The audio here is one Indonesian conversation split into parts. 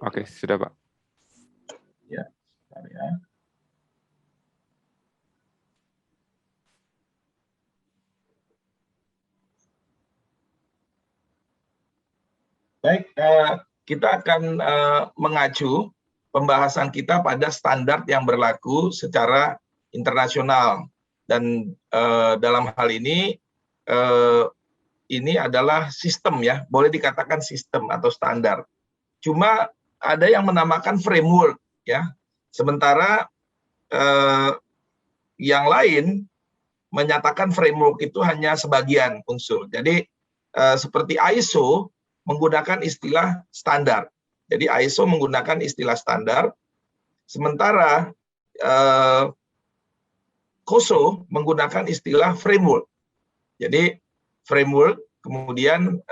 Oke, sudah Pak. Ya, bentar ya. Baik, kita akan mengacu pembahasan kita pada standar yang berlaku secara internasional. Dan dalam hal ini adalah sistem ya, boleh dikatakan sistem atau standar. Cuma ada yang menamakan framework ya, sementara yang lain menyatakan framework itu hanya sebagian unsur. Jadi seperti ISO menggunakan istilah standar. Jadi ISO menggunakan istilah standar, sementara COSO menggunakan istilah framework. Jadi framework kemudian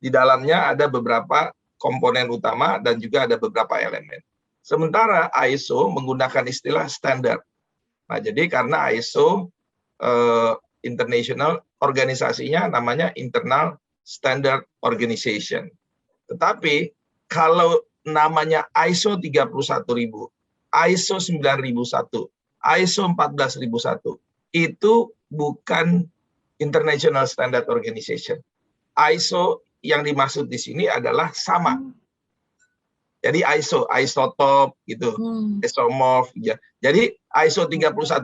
di dalamnya ada beberapa komponen utama dan juga ada beberapa elemen. Sementara ISO menggunakan istilah standar. Nah, jadi karena ISO international organisasinya namanya Internal Standard Organization. Tetapi kalau namanya ISO 31000, ISO 9001, ISO 14001, itu bukan International Standard Organization. ISO yang dimaksud di sini adalah sama. Jadi ISO, isotop gitu, isomorph. Ya. Jadi ISO 31000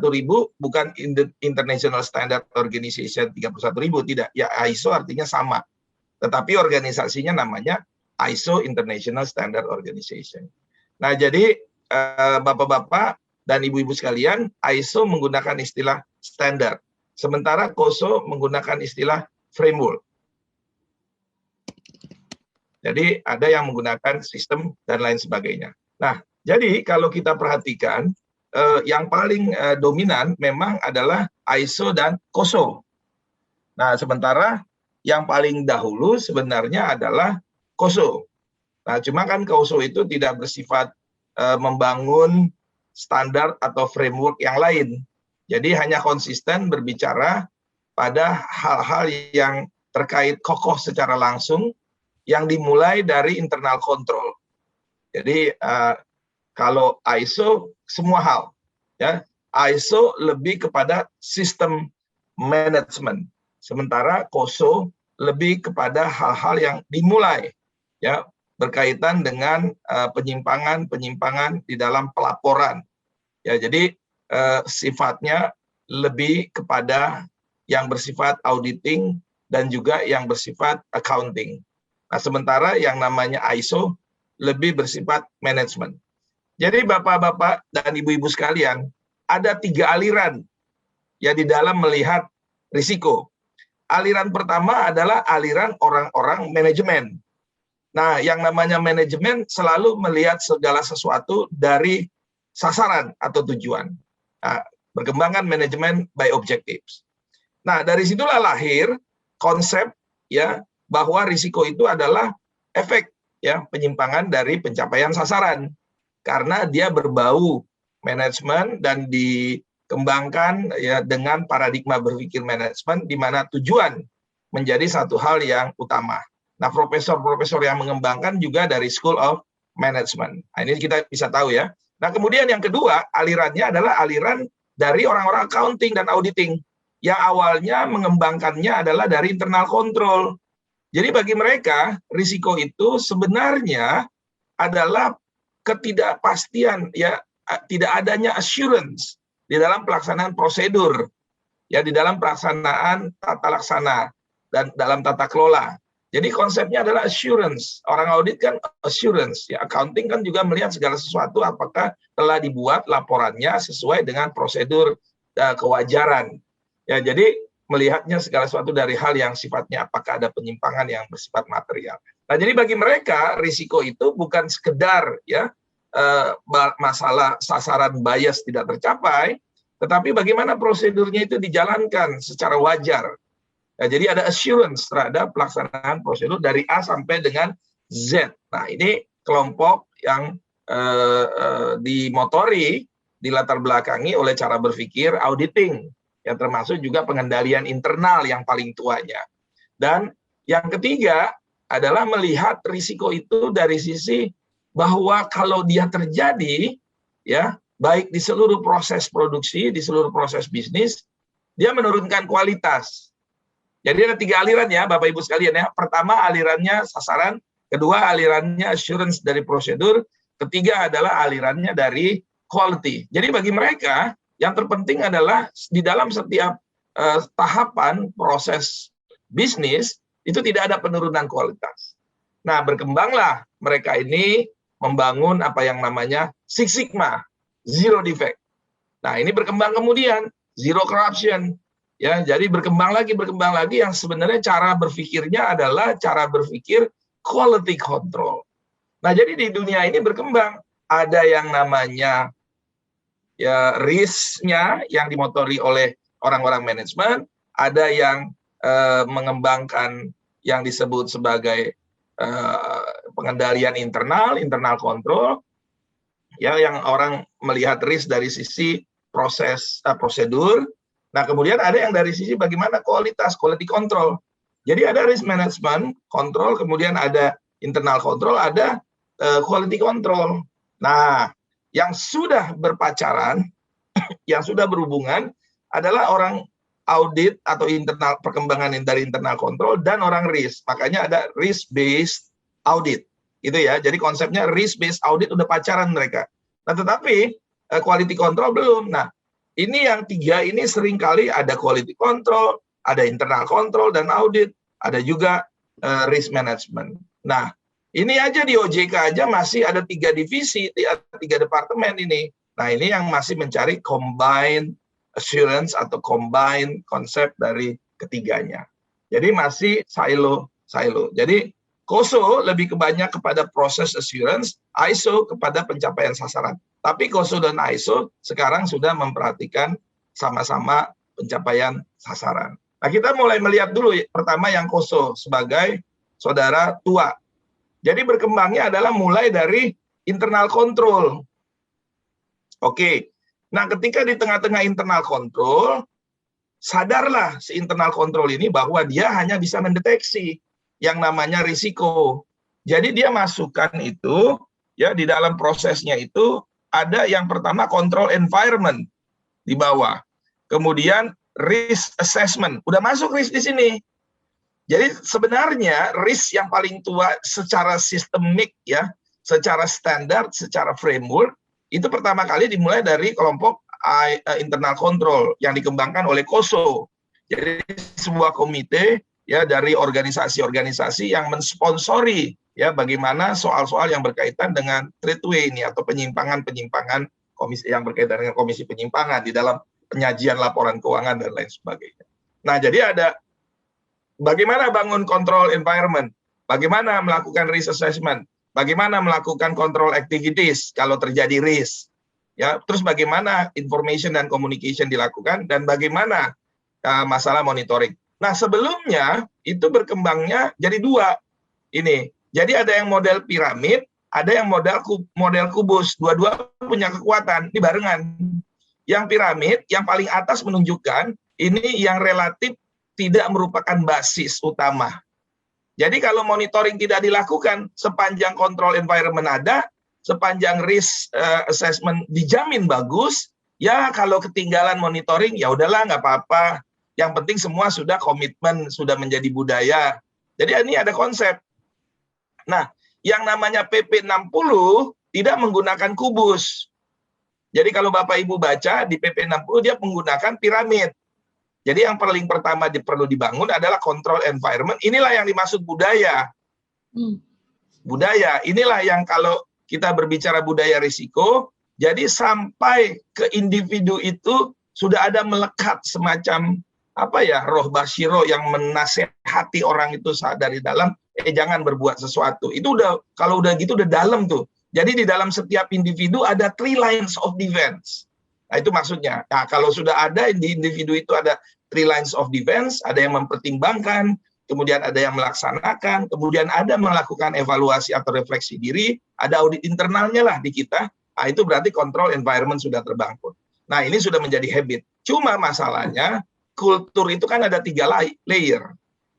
bukan International Standard Organization 31000, tidak. Ya ISO artinya sama. Tetapi organisasinya namanya ISO International Standard Organization. Nah, jadi Bapak-bapak dan Ibu-ibu sekalian, ISO menggunakan istilah standar. Sementara COSO menggunakan istilah framework. Jadi ada yang menggunakan sistem dan lain sebagainya. Nah, jadi kalau kita perhatikan, yang paling dominan memang adalah ISO dan COSO. Nah, sementara yang paling dahulu sebenarnya adalah COSO. Nah, cuma kan COSO itu tidak bersifat membangun standar atau framework yang lain. Jadi hanya konsisten berbicara pada hal-hal yang terkait kokoh secara langsung, yang dimulai dari internal control. Jadi kalau ISO semua hal, ya ISO lebih kepada sistem manajemen, sementara COSO lebih kepada hal-hal yang dimulai, ya berkaitan dengan penyimpangan-penyimpangan di dalam pelaporan. Ya, jadi sifatnya lebih kepada yang bersifat auditing dan juga yang bersifat accounting. Nah, sementara yang namanya ISO lebih bersifat manajemen. Jadi Bapak-bapak dan Ibu-ibu sekalian, ada 3 aliran ya di dalam melihat risiko. Aliran pertama adalah aliran orang-orang manajemen. Nah, yang namanya manajemen selalu melihat segala sesuatu dari sasaran atau tujuan. Nah, perkembangan manajemen by objectives. Nah, dari situlah lahir konsep ya bahwa risiko itu adalah efek ya penyimpangan dari pencapaian sasaran, karena dia berbau manajemen dan dikembangkan ya dengan paradigma berpikir manajemen di mana tujuan menjadi satu hal yang utama. Nah, profesor-profesor yang mengembangkan juga dari School of Management. Nah, ini kita bisa tahu ya. Nah, kemudian yang kedua alirannya adalah aliran dari orang-orang accounting dan auditing yang awalnya mengembangkannya adalah dari internal control. Jadi bagi mereka, risiko itu sebenarnya adalah ketidakpastian, ya tidak adanya assurance di dalam pelaksanaan prosedur, ya di dalam pelaksanaan tata laksana dan dalam tata kelola. Jadi konsepnya adalah assurance. Orang audit kan assurance, ya accounting kan juga melihat segala sesuatu apakah telah dibuat laporannya sesuai dengan prosedur kewajaran. Ya, jadi melihatnya segala sesuatu dari hal yang sifatnya apakah ada penyimpangan yang bersifat material. Nah, jadi bagi mereka risiko itu bukan sekedar ya masalah sasaran bias tidak tercapai, tetapi bagaimana prosedurnya itu dijalankan secara wajar. Nah, jadi ada assurance terhadap pelaksanaan prosedur dari A sampai dengan Z. Nah, ini kelompok yang dimotori, dilatar belakangi oleh cara berpikir auditing, yang termasuk juga pengendalian internal yang paling tuanya. Dan yang ketiga adalah melihat risiko itu dari sisi bahwa kalau dia terjadi, ya, baik di seluruh proses produksi, di seluruh proses bisnis, dia menurunkan kualitas. Jadi ada 3 aliran ya, Bapak Ibu sekalian ya. Pertama alirannya sasaran, kedua alirannya assurance dari prosedur, ketiga adalah alirannya dari quality. Jadi bagi mereka yang terpenting adalah di dalam setiap tahapan proses bisnis itu tidak ada penurunan kualitas. Nah, berkembanglah mereka ini membangun apa yang namanya Six Sigma, zero defect. Nah, ini berkembang kemudian zero corruption. Ya, jadi berkembang lagi yang sebenarnya cara berpikirnya adalah cara berpikir quality control. Nah, jadi di dunia ini berkembang ada yang namanya ya risk-nya yang dimotori oleh orang-orang manajemen, ada yang mengembangkan yang disebut sebagai pengendalian internal control, ya, yang orang melihat risk dari sisi prosedur. Nah, kemudian ada yang dari sisi bagaimana kualitas, quality control. Jadi ada risk management, control, kemudian ada internal control, ada quality control. Nah, yang sudah berpacaran, yang sudah berhubungan adalah orang audit atau internal perkembangan dari internal control dan orang risk. Makanya ada risk based audit. Gitu ya. Jadi konsepnya risk based audit udah pacaran mereka. Nah, tetapi quality control belum. Nah, ini yang 3 ini seringkali ada quality control, ada internal control dan audit, ada juga risk management. Nah, ini aja di OJK aja masih ada 3 divisi, 3 departemen ini. Nah, ini yang masih mencari combined assurance atau combined konsep dari ketiganya. Jadi masih silo. Jadi COSO lebih banyak kepada proses assurance, ISO kepada pencapaian sasaran. Tapi COSO dan ISO sekarang sudah memperhatikan sama-sama pencapaian sasaran. Nah, kita mulai melihat dulu pertama yang COSO sebagai saudara tua. Jadi berkembangnya adalah mulai dari internal control. Oke. Nah, ketika di tengah-tengah internal control, sadarlah si internal control ini bahwa dia hanya bisa mendeteksi yang namanya risiko. Jadi dia masukkan itu, ya, di dalam prosesnya itu ada yang pertama control environment di bawah. Kemudian risk assessment, udah masuk risk di sini. Jadi sebenarnya risk yang paling tua secara sistemik, ya, secara standar, secara framework, itu pertama kali dimulai dari kelompok internal control yang dikembangkan oleh COSO. Jadi sebuah komite, ya, dari organisasi-organisasi yang mensponsori, ya, bagaimana soal-soal yang berkaitan dengan tradeway ini atau penyimpangan komisi yang berkaitan dengan komisi penyimpangan di dalam penyajian laporan keuangan dan lain sebagainya. Nah, jadi ada bagaimana bangun control environment, bagaimana melakukan risk assessment, bagaimana melakukan control activities kalau terjadi risk, ya, terus bagaimana information dan communication dilakukan, dan bagaimana masalah monitoring. Nah, sebelumnya itu berkembangnya jadi 2 ini. Jadi ada yang model piramid, ada yang model kubus. Dua-dua punya kekuatan, ini barengan. Yang piramid, yang paling atas menunjukkan ini yang relatif tidak merupakan basis utama. Jadi kalau monitoring tidak dilakukan, sepanjang control environment ada, sepanjang risk assessment dijamin bagus, ya kalau ketinggalan monitoring, ya udahlah, nggak apa-apa. Yang penting semua sudah komitmen, sudah menjadi budaya. Jadi ini ada konsep. Nah, yang namanya PP 60 tidak menggunakan kubus. Jadi kalau Bapak Ibu baca di PP 60 dia menggunakan piramid. Jadi yang paling pertama perlu dibangun adalah control environment. Inilah yang dimaksud budaya. Budaya, inilah yang kalau kita berbicara budaya risiko, jadi sampai ke individu itu sudah ada melekat semacam apa ya, roh basyiro yang menasehati orang itu dari dalam, jangan berbuat sesuatu. Itu udah, kalau udah gitu udah dalam tuh. Jadi di dalam setiap individu ada 3 lines of defense. Nah, itu maksudnya. Nah, kalau sudah ada di individu itu ada 3 lines of defense, ada yang mempertimbangkan, kemudian ada yang melaksanakan, kemudian ada melakukan evaluasi atau refleksi diri, ada audit internalnya lah di kita. Nah, itu berarti control environment sudah terbangun. Nah, ini sudah menjadi habit. Cuma masalahnya kultur itu kan ada 3 layer.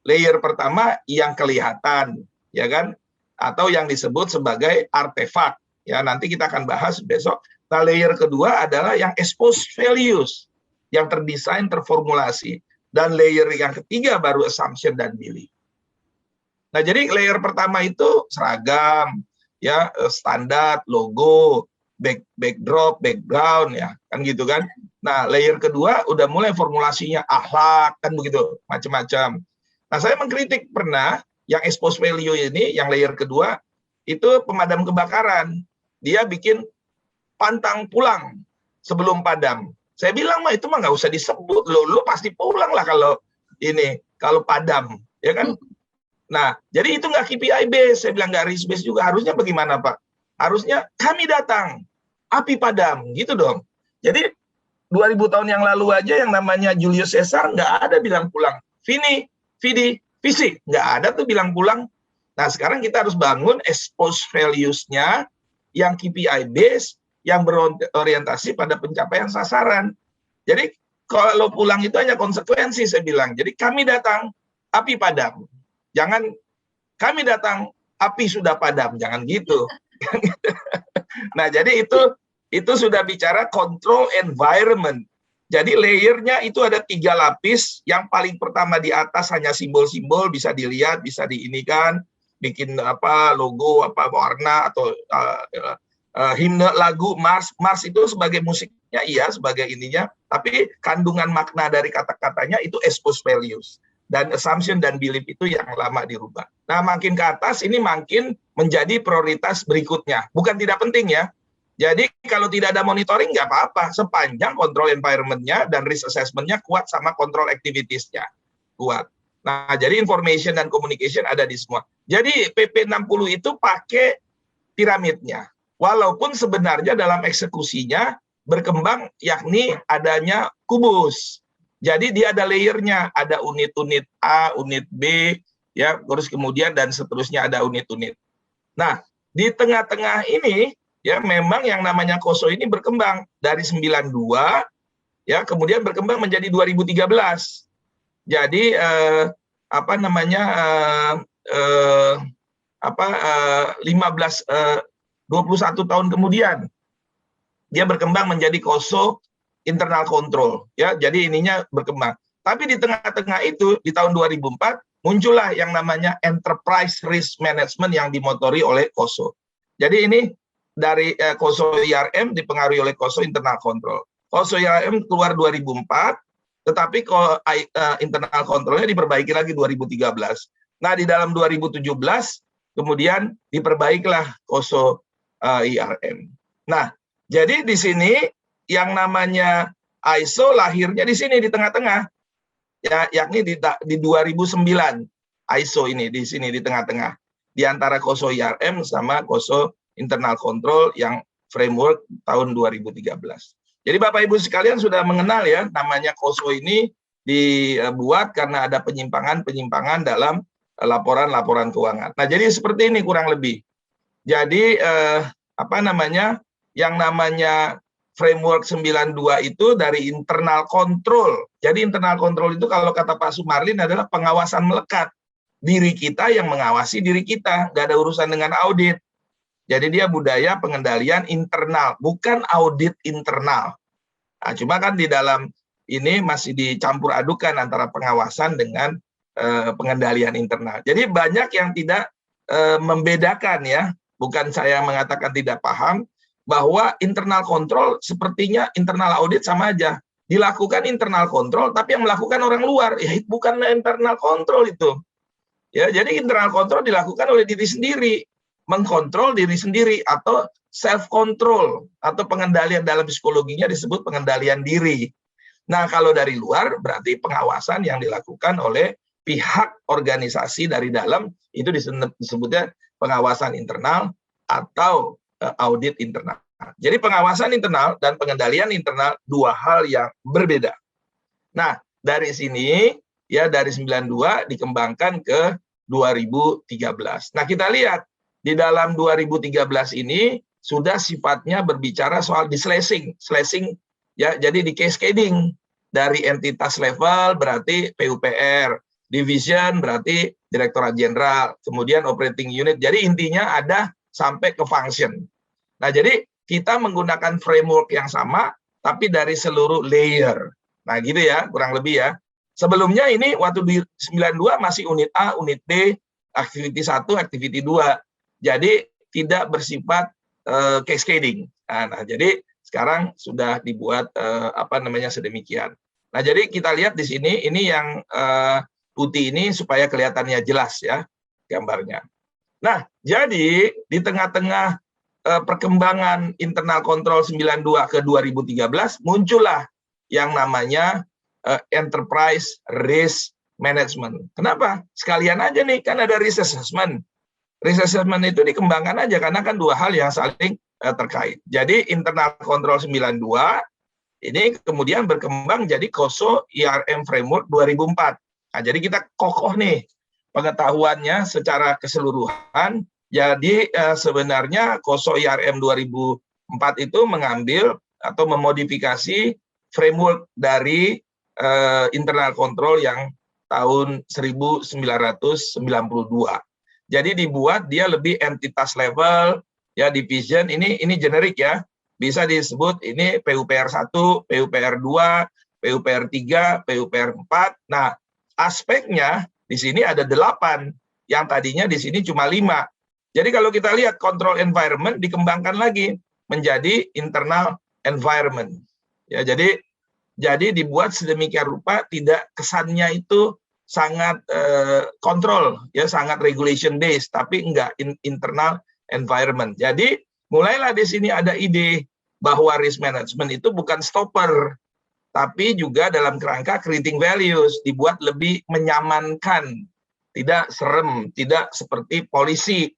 Layer pertama yang kelihatan, ya kan? atau yang disebut sebagai artefak. Ya, nanti kita akan bahas besok. Nah, layer kedua adalah yang exposed values, yang terdesain, terformulasi. Dan layer yang ketiga baru assumption dan belief. Nah, jadi layer pertama itu seragam, ya, standar, logo, backdrop, background, ya, kan gitu kan. Nah, layer kedua udah mulai formulasinya akhlak, kan begitu, macam-macam. Nah, saya mengkritik pernah yang exposed value ini, yang layer kedua, itu pemadam kebakaran. Dia bikin pantang pulang sebelum padam. Saya bilang, mah itu mah nggak usah disebut, lo pasti pulang lah kalau padam, ya kan? Nah, jadi itu nggak KPI base, saya bilang nggak risk base juga. Harusnya bagaimana, Pak? Harusnya kami datang, api padam, gitu dong. Jadi 2000 tahun yang lalu aja yang namanya Julius Caesar nggak ada bilang pulang. Vidi, visi, nggak ada tuh bilang pulang. Nah, sekarang kita harus bangun expose values-nya yang KPI base, yang berorientasi pada pencapaian sasaran. Jadi kalau pulang itu hanya konsekuensi, saya bilang. Jadi kami datang, api padam. Jangan kami datang, api sudah padam, jangan gitu. Nah, jadi itu sudah bicara control environment. Jadi layernya itu ada 3 lapis. Yang paling pertama di atas hanya simbol-simbol, bisa dilihat, bisa diinikan, bikin apa logo, apa warna atau himne lagu Mars itu sebagai musiknya, iya, sebagai ininya, tapi kandungan makna dari kata-katanya itu expose values, dan assumption dan belief itu yang lama dirubah. Nah, makin ke atas ini makin menjadi prioritas berikutnya, bukan tidak penting ya. Jadi kalau tidak ada monitoring nggak apa-apa, sepanjang control environment-nya dan risk assessment-nya kuat sama control activities-nya kuat. Nah, jadi information dan communication ada di semua. Jadi PP60 itu pakai piramidnya. Walaupun sebenarnya dalam eksekusinya berkembang, yakni adanya kubus. Jadi dia ada layernya, ada unit-unit A, unit B, ya, terus kemudian dan seterusnya ada unit-unit. Nah, di tengah-tengah ini, ya, memang yang namanya KOSO ini berkembang dari 92, ya, kemudian berkembang menjadi 2013. Jadi 21 tahun kemudian dia berkembang menjadi KOSO internal control, ya. Jadi ininya berkembang. Tapi di tengah-tengah itu di tahun 2004 muncullah yang namanya enterprise risk management yang dimotori oleh KOSO. Jadi ini dari KOSO IRM dipengaruhi oleh KOSO internal control. KOSO IRM keluar 2004, tetapi internal controlnya diperbaiki lagi 2013. Nah, di dalam 2017 kemudian diperbaikilah KOSO IRM. Nah, jadi di sini yang namanya ISO lahirnya di sini di tengah-tengah, ya, yakni di 2009 ISO ini di sini di tengah-tengah, di antara KOSO IRM sama KOSO internal control yang framework tahun 2013. Jadi Bapak Ibu sekalian sudah mengenal ya, namanya KOSO ini dibuat karena ada penyimpangan-penyimpangan dalam laporan-laporan keuangan. Nah, jadi seperti ini kurang lebih. Jadi yang namanya framework 92 itu dari internal control. Jadi internal control itu kalau kata Pak Sumarlin adalah pengawasan melekat. Diri kita yang mengawasi diri kita, nggak ada urusan dengan audit. Jadi dia budaya pengendalian internal, bukan audit internal. Nah, cuma kan di dalam ini masih dicampur adukan antara pengawasan dengan pengendalian internal. Jadi banyak yang tidak membedakan ya, bukan saya mengatakan tidak paham, bahwa internal control sepertinya internal audit sama aja. Dilakukan internal control, tapi yang melakukan orang luar, ya bukan internal control itu. Ya, jadi internal control dilakukan oleh diri sendiri, mengkontrol diri sendiri atau self control atau pengendalian dalam psikologinya disebut pengendalian diri. Nah, kalau dari luar berarti pengawasan yang dilakukan oleh pihak organisasi dari dalam, itu disebutnya pengawasan internal atau audit internal. Jadi pengawasan internal dan pengendalian internal dua hal yang berbeda. Nah, dari sini ya dari 92 dikembangkan ke 2013. Nah, kita lihat di dalam 2013 ini sudah sifatnya berbicara soal di-slashing ya, jadi di cascading dari entitas level berarti PUPR, division berarti Direktorat Jenderal, kemudian operating unit. Jadi intinya ada sampai ke function. Nah, jadi kita menggunakan framework yang sama, tapi dari seluruh layer. Nah, gitu ya, kurang lebih ya. Sebelumnya ini waktu di 92 masih unit A, unit D, activity 1, activity 2. Jadi tidak bersifat cascading. Nah, jadi sekarang sudah dibuat sedemikian. Nah, jadi kita lihat di sini, ini yang putih ini supaya kelihatannya jelas ya gambarnya. Nah, jadi di tengah-tengah perkembangan internal control 92 ke 2013 muncullah yang namanya enterprise risk management. Kenapa? Sekalian aja nih, kan ada risk assessment. Risk assessment itu dikembangkan aja karena kan dua hal yang saling terkait. Jadi internal control 92 ini kemudian berkembang jadi COSO IRM Framework 2004. Nah, jadi kita kokoh nih pengetahuannya secara keseluruhan. Jadi sebenarnya COSO IRM 2004 itu mengambil atau memodifikasi framework dari internal control yang tahun 1992. Jadi dibuat dia lebih entitas level, ya division, ini generik ya. Bisa disebut ini PUPR 1, PUPR 2, PUPR 3, PUPR 4. Nah, aspeknya di sini ada 8, yang tadinya di sini cuma 5. Jadi kalau kita lihat control environment dikembangkan lagi menjadi internal environment. Ya, jadi dibuat sedemikian rupa tidak kesannya itu sangat kontrol, ya sangat regulation based, tapi enggak internal environment. Jadi mulailah di sini ada ide bahwa risk management itu bukan stopper, tapi juga dalam kerangka creating values, dibuat lebih menyamankan, tidak serem, tidak seperti polisi,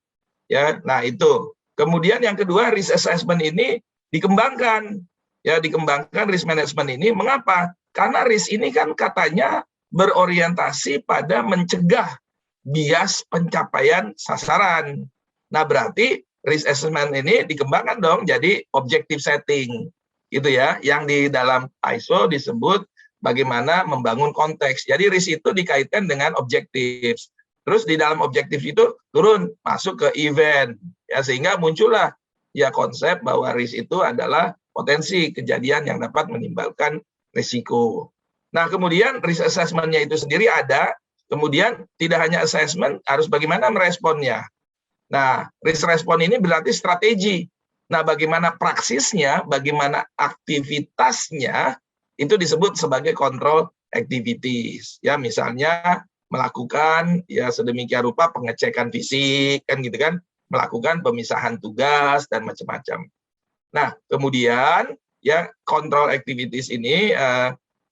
ya. Nah itu. Kemudian yang kedua, risk assessment ini dikembangkan, ya dikembangkan risk management ini. Mengapa? Karena risk ini kan katanya berorientasi pada mencegah bias pencapaian sasaran. Nah berarti risk assessment ini dikembangkan dong jadi objective setting, gitu ya, yang di dalam ISO disebut bagaimana membangun konteks. Jadi risk itu dikaitkan dengan objektif. Terus di dalam objektif itu turun masuk ke event, ya sehingga muncullah ya konsep bahwa risk itu adalah potensi kejadian yang dapat menimbulkan risiko. Nah kemudian risk assessment-nya itu sendiri ada, kemudian tidak hanya assessment, harus bagaimana meresponnya. Nah, risk respon ini berarti strategi. Nah, bagaimana praksisnya, bagaimana aktivitasnya, itu disebut sebagai control activities. Ya, misalnya melakukan ya sedemikian rupa pengecekan fisik, kan gitu kan, melakukan pemisahan tugas dan macam-macam. Nah, kemudian ya control activities ini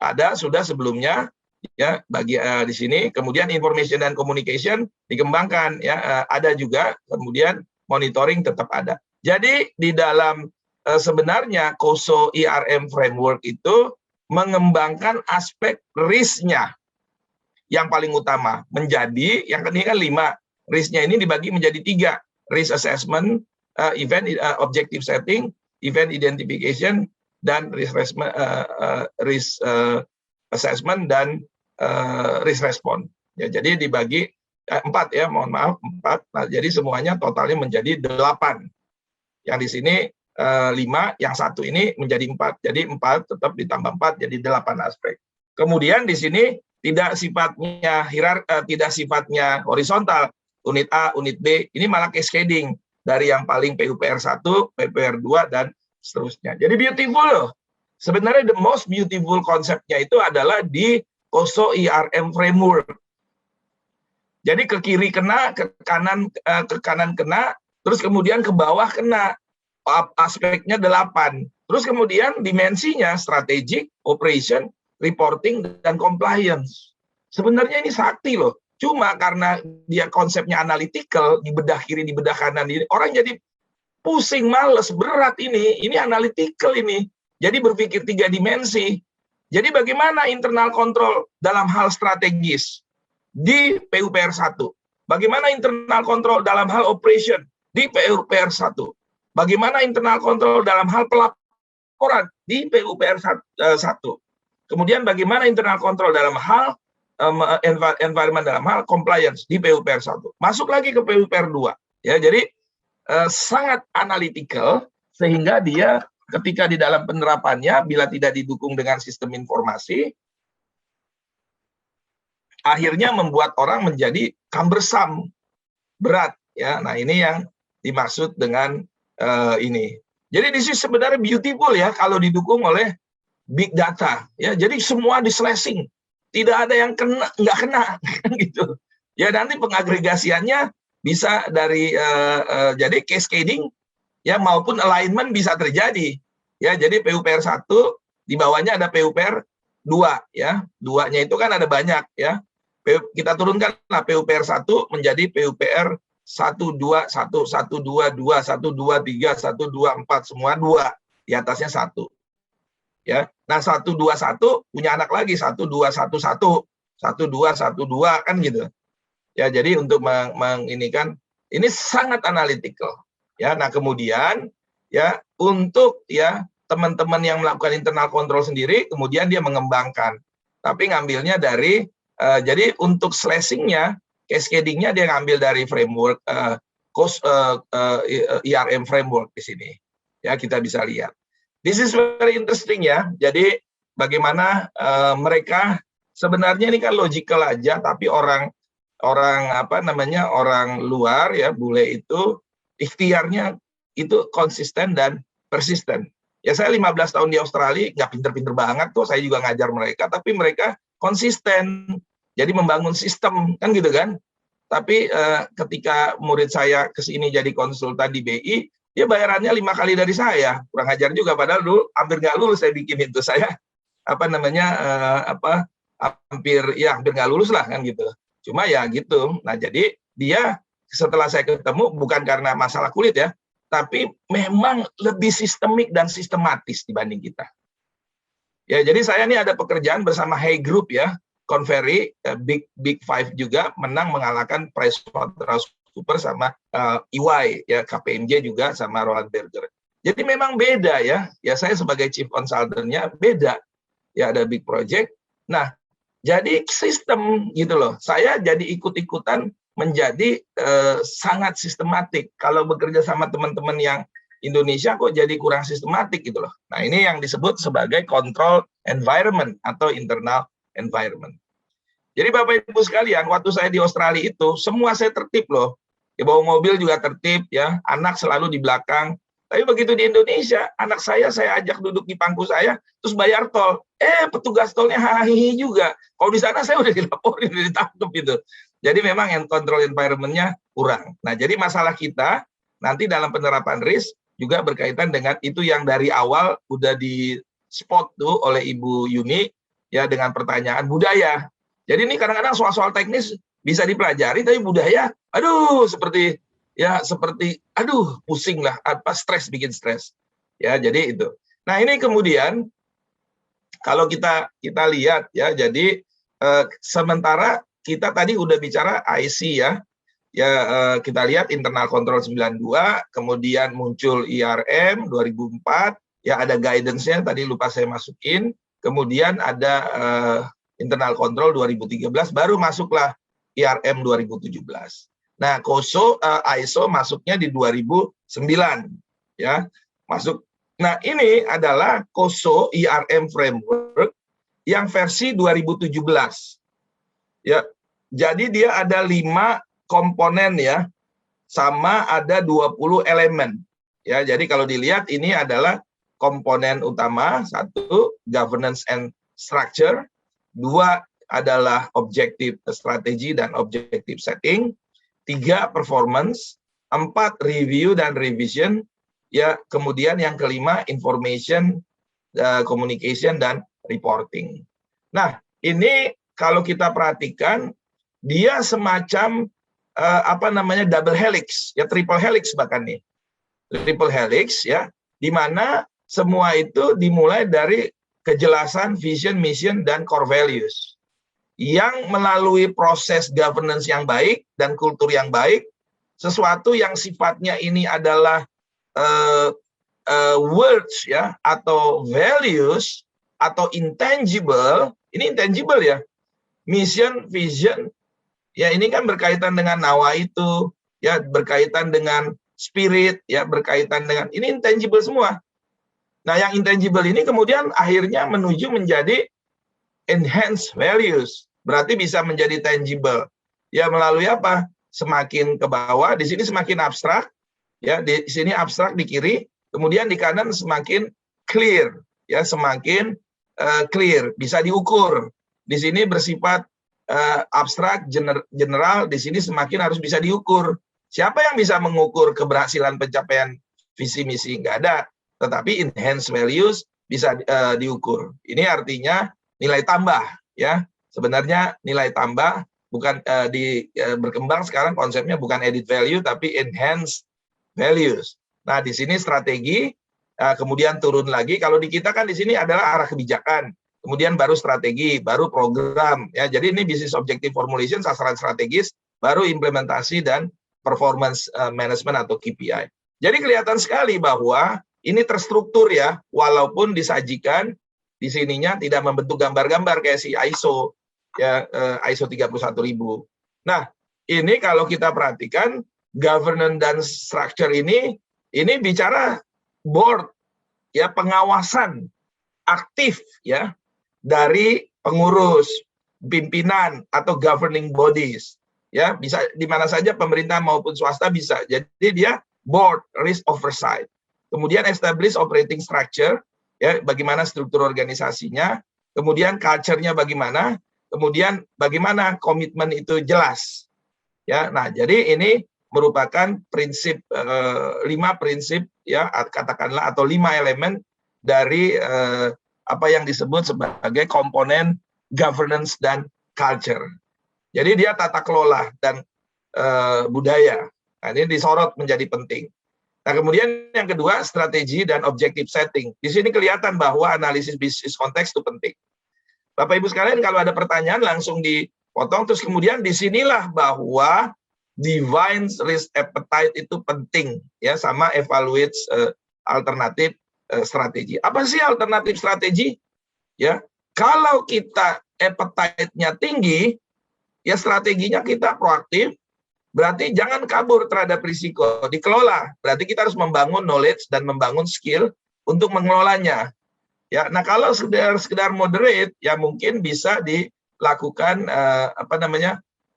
ada sudah sebelumnya. Ya bagi di sini, kemudian information dan communication dikembangkan, ya ada juga, kemudian monitoring tetap ada. Jadi di dalam sebenarnya COSO IRM framework itu mengembangkan aspek risk-nya yang paling utama menjadi yang ini kan 5, risk-nya ini dibagi menjadi 3, risk assessment, event objective setting, event identification, dan risk assessment dan risk response. Ya, jadi dibagi 4 ya, mohon maaf 4. Nah, jadi semuanya totalnya menjadi 8. Yang di sini 5, yang 1 ini menjadi 4. Jadi 4 tetap ditambah 4 jadi 8 aspek. Kemudian di sini tidak sifatnya tidak sifatnya horizontal. Unit A, unit B, ini malah cascading dari yang paling PUPR 1, PUPR 2 dan seterusnya. Jadi beautiful loh. Sebenarnya the most beautiful konsepnya itu adalah di COSO IRM framework. Jadi ke kiri kena, ke kanan kena, terus kemudian ke bawah kena. Aspeknya 8. Terus kemudian dimensinya strategic, operation, reporting, dan compliance. Sebenarnya ini sakti loh. Cuma karena dia konsepnya analytical, di bedah kiri, di bedah kanan, orang jadi pusing, males, berat ini. Ini analytical ini. Jadi berpikir 3 dimensi. Jadi bagaimana internal control dalam hal strategis di PUPR 1? Bagaimana internal control dalam hal operation di PUPR 1? Bagaimana internal control dalam hal pelaporan di PUPR 1? Kemudian bagaimana internal control dalam hal environment dalam hal compliance di PUPR 1. Masuk lagi ke PUPR 2. Ya, jadi sangat analytical sehingga dia ketika di dalam penerapannya bila tidak didukung dengan sistem informasi akhirnya membuat orang menjadi cumbersome, berat ya. Nah, ini yang dimaksud dengan ini. Jadi di sini sebenarnya beautiful ya kalau didukung oleh big data ya. Jadi semua di slashing. Tidak ada yang kena, nggak kena gitu. Ya nanti pengagregasiannya bisa dari jadi cascading ya maupun alignment bisa terjadi. Ya, jadi PUPR 1 di bawahnya ada PUPR 2 ya. Duanya itu kan ada banyak ya. Kita turunkan lah PUPR 1 menjadi PUPR 1, 2, 1, 1, 2, 2, 1, 2, 3, 1, 2, 4, semua 2. Di atasnya 1. Ya. Nah, 1, 2, 1 punya anak lagi 1, 2, 1, 1. 1, 2, 1, 2 kan gitu. Ya, jadi untuk menginikan ini sangat analytical. Ya, nah kemudian ya untuk ya teman-teman yang melakukan internal control sendiri kemudian dia mengembangkan. Tapi ngambilnya dari jadi untuk slashingnya, cascadingnya dia ngambil dari framework IRM framework di sini. Ya, kita bisa lihat. This is very interesting ya. Jadi bagaimana mereka sebenarnya ini kan logical aja, tapi orang apa namanya orang luar ya bule itu ikhtiarnya itu konsisten dan persisten. Ya saya 15 tahun di Australia nggak pinter-pinter banget tuh, saya juga ngajar mereka, tapi mereka konsisten. Jadi membangun sistem kan gitu kan. Tapi ketika murid saya kesini jadi konsultan di BI, dia bayarannya 5 kali dari saya. Kurang ajar juga, padahal dulu hampir nggak lulus saya bikin itu. Saya apa namanya hampir nggak lulus lah kan gitu. Cuma ya gitu. Nah jadi dia setelah saya ketemu bukan karena masalah kulit ya, tapi memang lebih sistemik dan sistematis dibanding kita. Ya jadi saya ini ada pekerjaan bersama Hay Group ya, Conferry, Big Five juga menang mengalahkan PricewaterhouseCoopers sama EY ya, KPMG juga sama Roland Berger. Jadi memang beda ya. Ya saya sebagai chief consultant-nya beda. Ya ada big project. Nah, jadi sistem gitu loh. Saya jadi ikut-ikutan menjadi sangat sistematik. Kalau bekerja sama teman-teman yang Indonesia kok jadi kurang sistematik gitu loh. Nah, ini yang disebut sebagai control environment atau internal environment. Jadi Bapak Ibu sekalian, waktu saya di Australia itu semua saya tertib loh. Ya, bawa mobil juga tertib ya, anak selalu di belakang. Tapi begitu di Indonesia, anak saya ajak duduk di pangku saya, terus bayar tol. Petugas tolnya hahihi juga. Kalau di sana saya udah dilaporin, udah ditangkap gitu. Jadi memang yang control environment-nya kurang. Nah, jadi masalah kita nanti dalam penerapan risk juga berkaitan dengan itu yang dari awal udah di spot tuh oleh Ibu Yuni ya dengan pertanyaan budaya. Jadi ini kadang-kadang soal-soal teknis bisa dipelajari, tapi budaya, aduh seperti aduh pusing lah, apa stres, bikin stres ya. Jadi itu. Nah ini kemudian kalau kita lihat ya, jadi sementara kita tadi udah bicara IC ya, kita lihat internal control 92, kemudian muncul IRM 2004 ya, ada guidance-nya tadi lupa saya masukin, kemudian ada internal control 2013, baru masuklah IRM 2017. Nah, ISO masuknya di 2009 ya. Masuk. Nah, ini adalah COSO IRM framework yang versi 2017. Ya. Jadi dia ada 5 komponen ya. Sama ada 20 elemen. Ya, jadi kalau dilihat ini adalah komponen utama, 1 governance and structure, 2 adalah objective strategi dan objective setting, 3 performance, 4 review dan revision, ya kemudian yang kelima information, communication dan reporting. Nah ini kalau kita perhatikan dia semacam double helix, ya triple helix bahkan nih, triple helix ya, di mana semua itu dimulai dari kejelasan vision, mission dan core values. Yang melalui proses governance yang baik dan kultur yang baik, sesuatu yang sifatnya ini adalah words ya atau values atau intangible, ini intangible ya, mission, vision, ya ini kan berkaitan dengan nawa itu, ya berkaitan dengan spirit, ya berkaitan dengan ini intangible semua. Nah, yang intangible ini kemudian akhirnya menuju menjadi enhanced values, berarti bisa menjadi tangible. Ya melalui apa? Semakin ke bawah, di sini semakin abstrak, ya di sini abstrak di kiri, kemudian di kanan semakin clear, ya semakin clear, bisa diukur. Di sini bersifat abstrak, general, di sini semakin harus bisa diukur. Siapa yang bisa mengukur keberhasilan pencapaian visi misi? Nggak ada. Tetapi enhanced values bisa diukur. Ini artinya nilai tambah, ya. Sebenarnya nilai tambah bukan berkembang sekarang konsepnya bukan added value tapi enhanced values. Nah, di sini strategi, kemudian turun lagi. Kalau di kita kan di sini adalah arah kebijakan, kemudian baru strategi, baru program. Ya, jadi ini business objective formulation, sasaran strategis, baru implementasi dan performance management atau KPI. Jadi kelihatan sekali bahwa ini terstruktur ya, walaupun disajikan di sininya tidak membentuk gambar-gambar kayak si ISO, ya ISO 31000. Nah, ini kalau kita perhatikan governance dan structure ini bicara board, ya pengawasan aktif ya dari pengurus, pimpinan atau governing bodies, ya bisa di mana saja pemerintah maupun swasta bisa. Jadi dia board risk oversight. Kemudian establish operating structure, ya bagaimana struktur organisasinya, kemudian culture-nya bagaimana, kemudian bagaimana komitmen itu jelas. Ya, nah jadi ini merupakan prinsip 5 prinsip ya katakanlah atau 5 elemen dari apa yang disebut sebagai komponen governance dan culture. Jadi dia tata kelola dan budaya. Nah, ini disorot menjadi penting. Nah, kemudian yang kedua, strategi dan objective setting. Di sini kelihatan bahwa analisis bisnis konteks itu penting. Bapak Ibu sekalian, kalau ada pertanyaan langsung dipotong, terus kemudian disinilah bahwa divine risk appetite itu penting, ya sama evaluate alternatif strategi. Apa sih alternatif strategi? Ya, kalau kita appetite-nya tinggi, ya strateginya kita proaktif. Berarti jangan kabur terhadap risiko, dikelola. Berarti kita harus membangun knowledge dan membangun skill untuk mengelolanya. Ya, nah kalau sekedar moderate, ya mungkin bisa dilakukan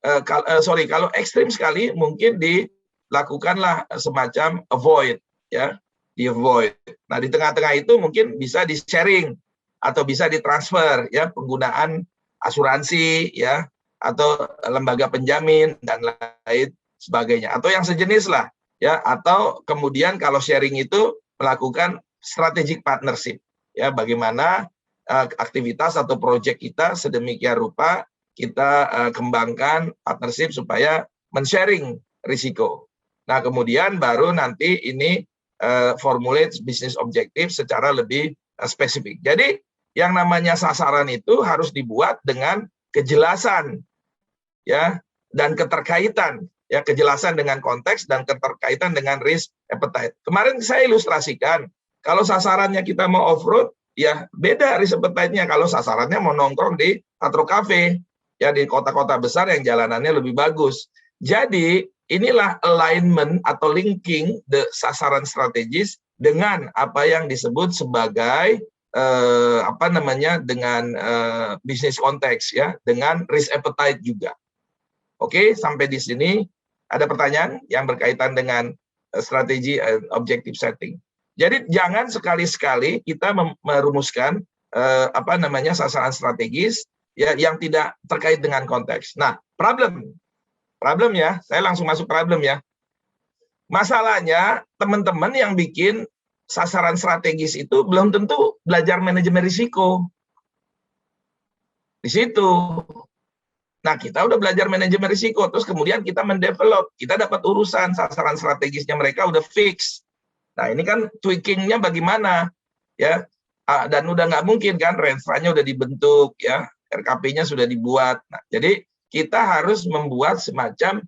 kalau ekstrim sekali mungkin dilakukanlah semacam avoid, ya, di avoid. Nah di tengah-tengah itu mungkin bisa di sharing atau bisa ditransfer, ya penggunaan asuransi, ya atau lembaga penjamin dan lain sebagainya atau yang sejenis lah ya atau kemudian kalau sharing itu melakukan strategic partnership ya bagaimana aktivitas atau proyek kita sedemikian rupa kita kembangkan partnership supaya men-sharing risiko. Nah, kemudian baru nanti ini formulate business objective secara lebih spesifik. Jadi yang namanya sasaran itu harus dibuat dengan kejelasan ya dan keterkaitan ya kejelasan dengan konteks dan keterkaitan dengan risk appetite. Kemarin saya ilustrasikan kalau sasarannya kita mau off-road ya beda risk appetite-nya kalau sasarannya mau nongkrong di Atro Cafe ya di kota-kota besar yang jalanannya lebih bagus. Jadi inilah alignment atau linking the sasaran strategis dengan apa yang disebut sebagai dengan bisnis konteks ya dengan risk appetite juga. Oke, sampai di sini ada pertanyaan yang berkaitan dengan strategi objective setting. Jadi jangan sekali-sekali kita merumuskan sasaran strategis ya yang tidak terkait dengan konteks. Nah, problem ya, saya langsung masuk problem ya. Masalahnya teman-teman yang bikin sasaran strategis itu belum tentu belajar manajemen risiko. Di situ. Nah, kita udah belajar manajemen risiko, terus kemudian kita mendevelop, kita dapat urusan sasaran strategisnya mereka udah fix. Nah, ini kan tweakingnya bagaimana, ya? Dan udah nggak mungkin kan, range-nya udah dibentuk, ya, RKP-nya sudah dibuat. Nah, jadi kita harus membuat semacam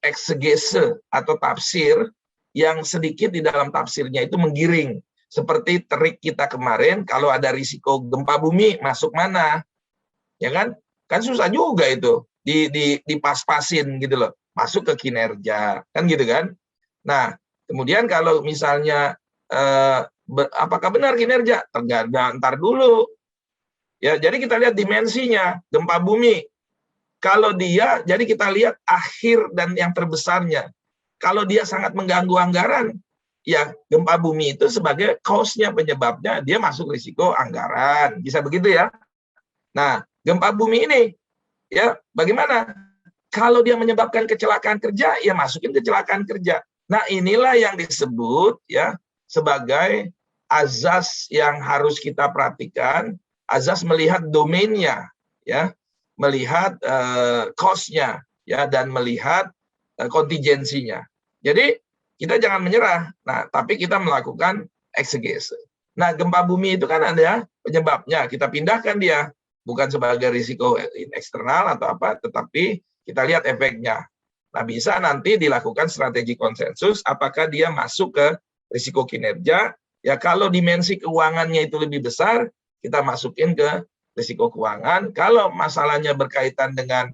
eksegese atau tafsir yang sedikit di dalam tafsirnya itu menggiring. Seperti trik kita kemarin, kalau ada risiko gempa bumi, masuk mana? Ya kan? Kan susah juga itu dipas-pasin gitu loh, masuk ke kinerja, kan gitu kan. Nah, kemudian kalau misalnya apakah benar kinerja? Tergantung, ntar dulu. Ya, jadi kita lihat dimensinya, gempa bumi. Kalau dia, jadi kita lihat akhir dan yang terbesarnya. Kalau dia sangat mengganggu anggaran, ya gempa bumi itu sebagai cause-nya, penyebabnya dia masuk risiko anggaran. Bisa begitu ya. Nah, gempa bumi ini, ya bagaimana? Kalau dia menyebabkan kecelakaan kerja, ya masukin kecelakaan kerja. Nah, inilah yang disebut ya sebagai azas yang harus kita perhatikan, azas melihat domainnya, ya, melihat cost-nya, ya, dan melihat kontingensinya. Jadi kita jangan menyerah. Nah, tapi kita melakukan eksegese. Nah, gempa bumi itu kan ada penyebabnya. Kita pindahkan dia, bukan sebagai risiko eksternal atau apa, tetapi kita lihat efeknya. Nah, bisa nanti dilakukan strategi konsensus, apakah dia masuk ke risiko kinerja. Ya, kalau dimensi keuangannya itu lebih besar, kita masukin ke risiko keuangan. Kalau masalahnya berkaitan dengan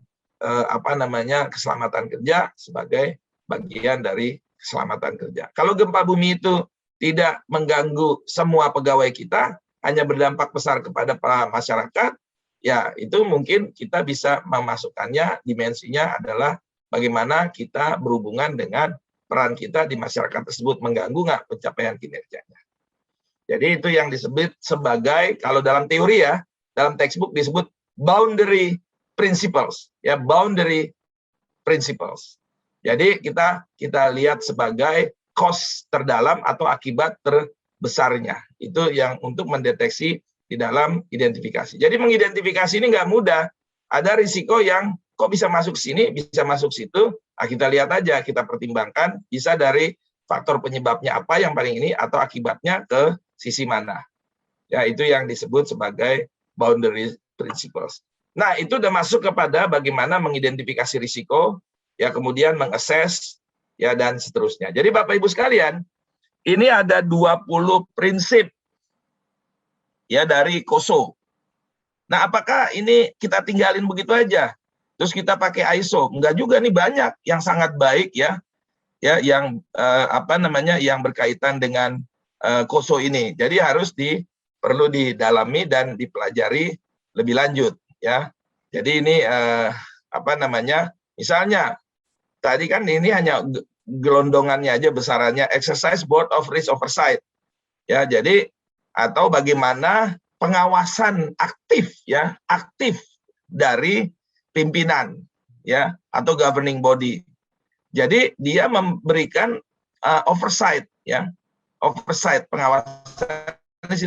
keselamatan kerja sebagai bagian dari keselamatan kerja. Kalau gempa bumi itu tidak mengganggu semua pegawai kita, hanya berdampak besar kepada masyarakat, ya itu mungkin kita bisa memasukkannya, dimensinya adalah bagaimana kita berhubungan dengan peran kita di masyarakat tersebut, mengganggu nggak pencapaian kinerjanya. Jadi itu yang disebut sebagai, kalau dalam teori ya, dalam textbook disebut boundary principles, ya, boundary principles. Jadi kita lihat sebagai cost terdalam atau akibat terbesarnya. Itu yang untuk mendeteksi di dalam identifikasi. Jadi mengidentifikasi ini nggak mudah. Ada risiko yang kok bisa masuk sini, bisa masuk situ. Nah, kita lihat aja, kita pertimbangkan, bisa dari faktor penyebabnya apa yang paling ini, atau akibatnya ke sisi mana. Ya, itu yang disebut sebagai boundary principles. Nah, itu udah masuk kepada bagaimana mengidentifikasi risiko, ya, kemudian mengakses, ya, dan seterusnya. Jadi Bapak Ibu sekalian, ini ada 20 prinsip ya dari COSO. Nah, apakah ini kita tinggalin begitu aja? Terus kita pakai ISO? Enggak juga, nih banyak yang sangat baik ya yang yang berkaitan dengan COSO ini. Jadi harus perlu didalami dan dipelajari lebih lanjut ya. Jadi ini misalnya tadi kan ini hanya gelondongannya aja, besarannya exercise board of risk oversight. Ya, jadi atau bagaimana pengawasan aktif dari pimpinan ya atau governing body. Jadi dia memberikan oversight ya, pengawasan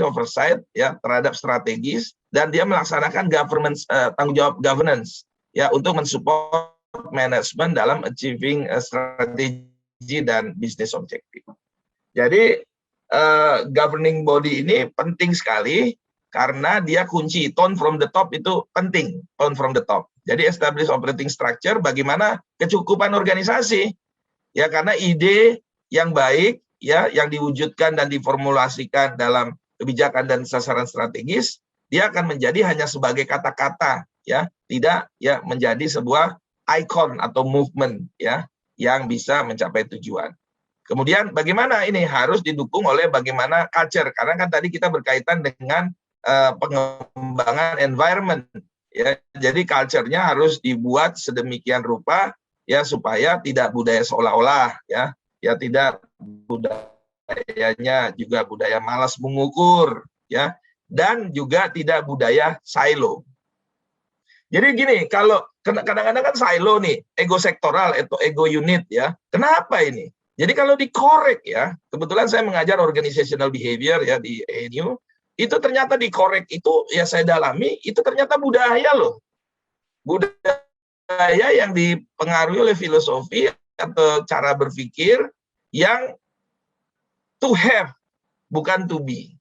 oversight ya terhadap strategis, dan dia melaksanakan governance, tanggung jawab governance ya untuk mensupport manajemen dalam achieving strategi dan business objective. Jadi governing body ini penting sekali karena dia kunci, tone from the top itu penting, tone from the top. Jadi establish operating structure, bagaimana kecukupan organisasi ya, karena ide yang baik ya yang diwujudkan dan diformulasikan dalam kebijakan dan sasaran strategis, dia akan menjadi hanya sebagai kata-kata ya, tidak ya menjadi sebuah icon atau movement ya yang bisa mencapai tujuan. Kemudian bagaimana ini harus didukung oleh bagaimana culture, karena kan tadi kita berkaitan dengan pengembangan environment ya. Jadi culture-nya harus dibuat sedemikian rupa ya supaya tidak budaya seolah-olah ya tidak budayanya juga budaya malas mengukur ya, dan juga tidak budaya silo. Jadi gini, kalau kadang-kadang kan silo nih, ego sektoral atau ego unit ya. Kenapa ini? Jadi kalau dikorek ya, kebetulan saya mengajar organizational behavior ya di ANU, itu ternyata dikorek itu ya saya dalami, itu ternyata budaya loh. Budaya yang dipengaruhi oleh filosofi atau cara berpikir yang to have, bukan to be.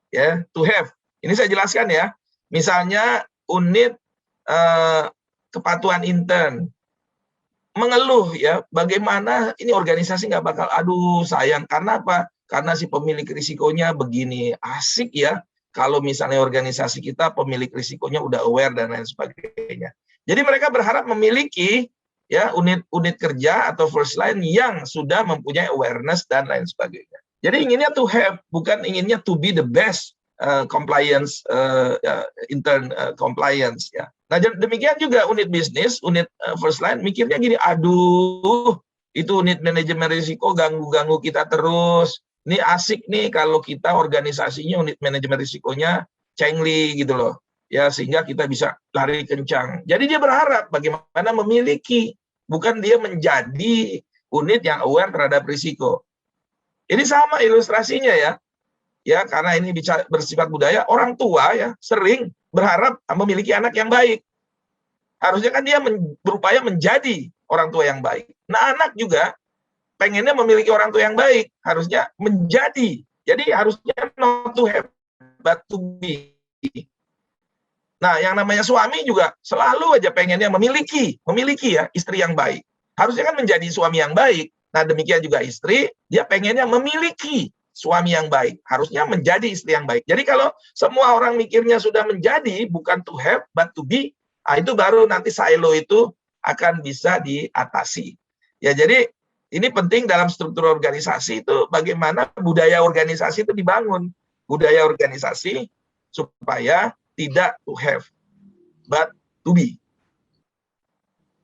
Ya, to have. Ini saya jelaskan ya. Misalnya unit kepatuhan intern mengeluh ya, bagaimana ini organisasi nggak bakal, aduh sayang, karena apa? Karena si pemilik risikonya begini, asik ya, kalau misalnya organisasi kita pemilik risikonya udah aware dan lain sebagainya. Jadi mereka berharap memiliki ya unit kerja atau first line yang sudah mempunyai awareness dan lain sebagainya. Jadi inginnya to have, bukan inginnya to be the best compliance, intern compliance ya. Nah demikian juga unit bisnis, unit first line mikirnya gini, aduh itu unit manajemen risiko ganggu-ganggu kita terus. Ini asik nih kalau kita organisasinya unit manajemen risikonya cengli gitu loh. Ya sehingga kita bisa lari kencang. Jadi dia berharap bagaimana memiliki, bukan dia menjadi unit yang aware terhadap risiko. Ini sama ilustrasinya ya. Ya karena ini bersifat budaya, orang tua ya sering berharap memiliki anak yang baik. Harusnya kan dia berupaya menjadi orang tua yang baik. Nah anak juga pengennya memiliki orang tua yang baik, harusnya menjadi. Jadi harusnya not to have, but to be. Nah, yang namanya suami juga selalu aja pengennya memiliki ya istri yang baik. Harusnya kan menjadi suami yang baik. Nah, demikian juga istri, dia pengennya memiliki suami yang baik. Harusnya menjadi istri yang baik. Jadi kalau semua orang mikirnya sudah menjadi, bukan to have, but to be, nah itu baru nanti silo itu akan bisa diatasi. Ya, jadi ini penting dalam struktur organisasi itu bagaimana budaya organisasi itu dibangun. Budaya organisasi supaya tidak to have, but to be.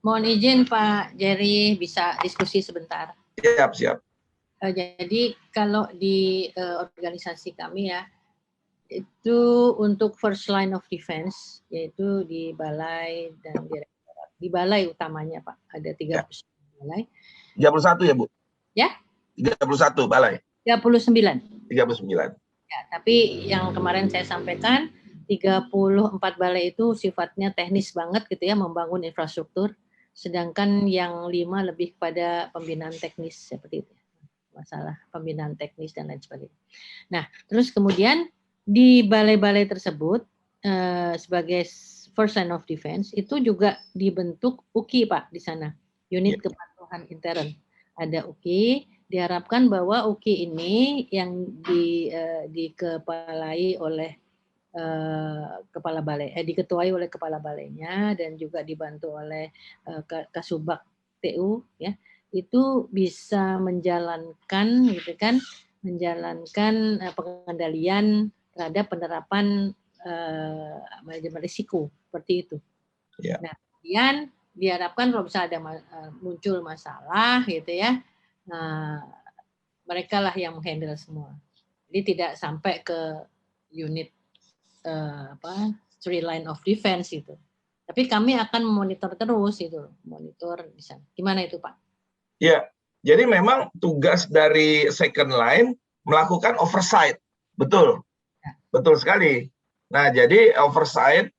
Mohon izin Pak Jerry bisa diskusi sebentar. Siap. Jadi kalau di organisasi kami ya, itu untuk first line of defense, yaitu di balai dan direktorat. Di balai utamanya Pak, ada 31 balai. 31 ya Bu? Ya? 31 balai. 39. Ya, tapi yang kemarin saya sampaikan 34 balai itu sifatnya teknis banget gitu ya, membangun infrastruktur, sedangkan yang 5 lebih kepada pembinaan teknis seperti itu. Masalah pembinaan teknis dan lain sebagainya. Nah, terus kemudian di balai-balai tersebut sebagai first line of defense itu juga dibentuk UKI Pak di sana, unit kepatuhan intern. Ada UKI, diharapkan bahwa UKI ini yang dikepalai oleh kepala balai, diketuai oleh kepala balainya dan juga dibantu oleh Kasubag TU ya, itu bisa menjalankan gitu kan, menjalankan pengendalian terhadap penerapan manajemen risiko seperti itu. Ya. Nah, kemudian diharapkan kalau bisa ada muncul masalah gitu ya, nah, mereka lah yang menghandle semua. Jadi tidak sampai ke unit three line of defense itu. Tapi kami akan memonitor terus itu, monitor di sana. Gimana itu Pak? Ya, jadi memang tugas dari second line melakukan oversight, betul, betul sekali. Nah, jadi oversight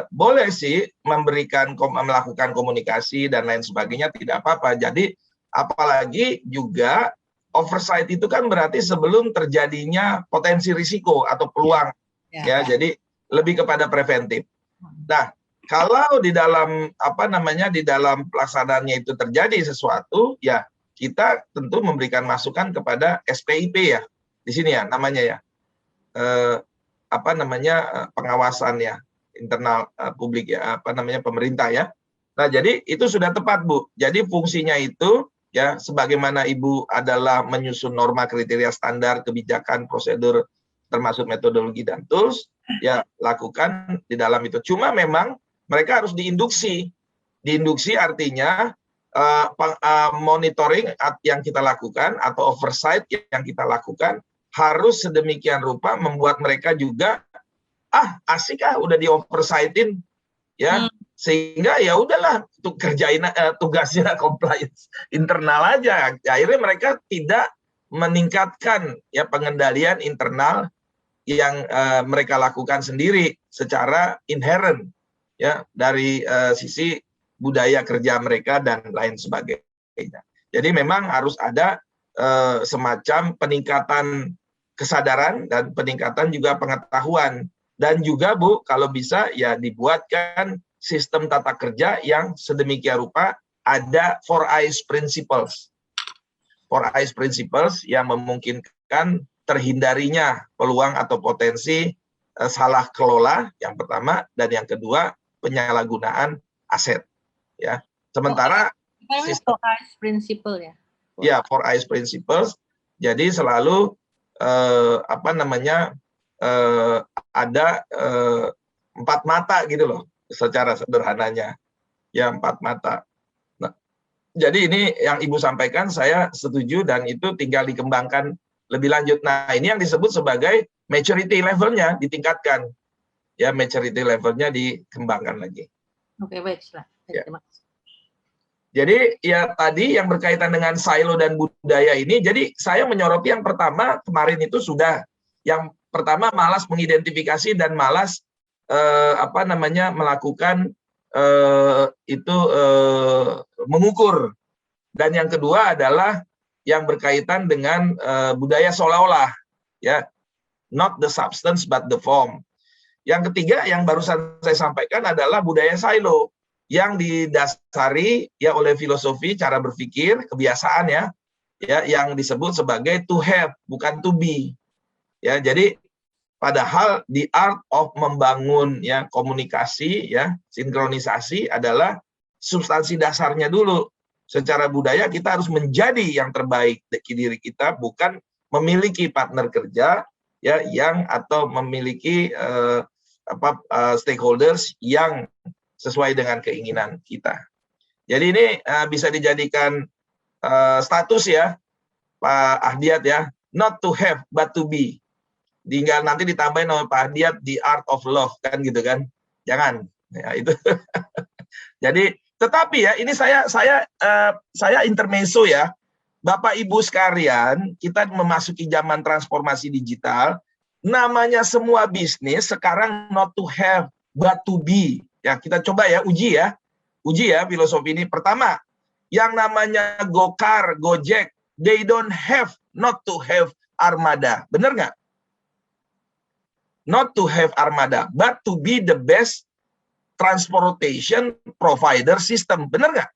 boleh sih melakukan komunikasi dan lain sebagainya, tidak apa-apa. Jadi apalagi juga oversight itu kan berarti sebelum terjadinya potensi risiko atau peluang, ya. Jadi lebih kepada preventif. Nah, kalau di dalam di dalam pelaksanaannya itu terjadi sesuatu, ya kita tentu memberikan masukan kepada SPIP ya, di sini ya namanya ya. Pengawasan ya, internal publik ya, pemerintah ya. Nah, jadi itu sudah tepat Bu. Jadi fungsinya itu ya sebagaimana Ibu adalah menyusun norma kriteria standar kebijakan prosedur termasuk metodologi dan tools, ya lakukan di dalam itu. Cuma memang mereka harus diinduksi. Diinduksi artinya monitoring yang kita lakukan atau oversight yang kita lakukan harus sedemikian rupa membuat mereka juga asik udah di oversightin ya, sehingga ya udahlah kerjain tugasnya compliance internal aja. Akhirnya mereka tidak meningkatkan ya pengendalian internal yang mereka lakukan sendiri secara inherent ya dari sisi budaya kerja mereka dan lain sebagainya. Jadi memang harus ada semacam peningkatan kesadaran dan peningkatan juga pengetahuan, dan juga Bu kalau bisa ya dibuatkan sistem tata kerja yang sedemikian rupa ada 4I's principles. 4I's principles yang memungkinkan terhindarinya peluang atau potensi salah kelola yang pertama, dan yang kedua penyalahgunaan aset, ya. Sementara sistem principle ya. Ya, 4 Eyes Principles. Jadi selalu apa namanya ada 4 mata gitu loh, secara sederhananya, ya 4 mata. Nah, jadi ini yang Ibu sampaikan saya setuju dan itu tinggal dikembangkan lebih lanjut. Nah, ini yang disebut sebagai maturity levelnya ditingkatkan, ya, maturity levelnya dikembangkan lagi. Oke, baik, ya. Terima kasih. Jadi ya tadi yang berkaitan dengan silo dan budaya ini, jadi saya menyoroti yang pertama kemarin itu sudah, yang pertama malas mengidentifikasi dan malas apa namanya melakukan mengukur, dan yang kedua adalah yang berkaitan dengan budaya seolah-olah, ya, not the substance but the form. Yang ketiga yang barusan saya sampaikan adalah budaya silo, yang didasari ya oleh filosofi cara berpikir, kebiasaan ya yang disebut sebagai to have bukan to be. Ya, jadi padahal the art of membangun ya komunikasi ya sinkronisasi adalah substansi dasarnya dulu. Secara budaya kita harus menjadi yang terbaik dari diri kita, bukan memiliki partner kerja ya yang atau memiliki stakeholders yang sesuai dengan keinginan kita. Jadi ini bisa dijadikan status ya, Pak Ahdiat ya, not to have but to be. Tinggal nanti ditambahin sama Pak Ahdiat the art of love kan gitu kan. Jangan ya itu. Jadi tetapi ya ini saya intermezzo ya. Bapak Ibu sekalian, kita memasuki zaman transformasi digital. Namanya semua bisnis sekarang not to have but to be. Ya, kita coba ya, uji ya filosofi ini. Pertama, yang namanya Gokar, Gojek, they don't have not to have armada. Benar nggak? Not to have armada, but to be the best transportation provider system. Benar nggak?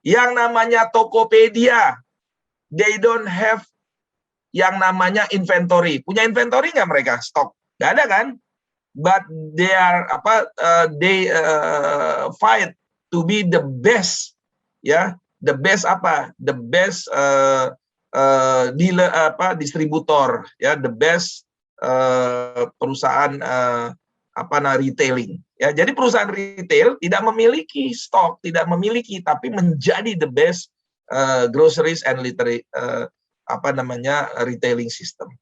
Yang namanya Tokopedia, they don't have yang namanya inventory. Punya inventory nggak mereka? Stok? Nggak ada kan? But they are fight to be the best, ya, the best apa? The best dealer distributor, ya, the best perusahaan retailing. Ya, jadi perusahaan retail tidak memiliki stok, tidak memiliki, tapi menjadi the best groceries and retailing system.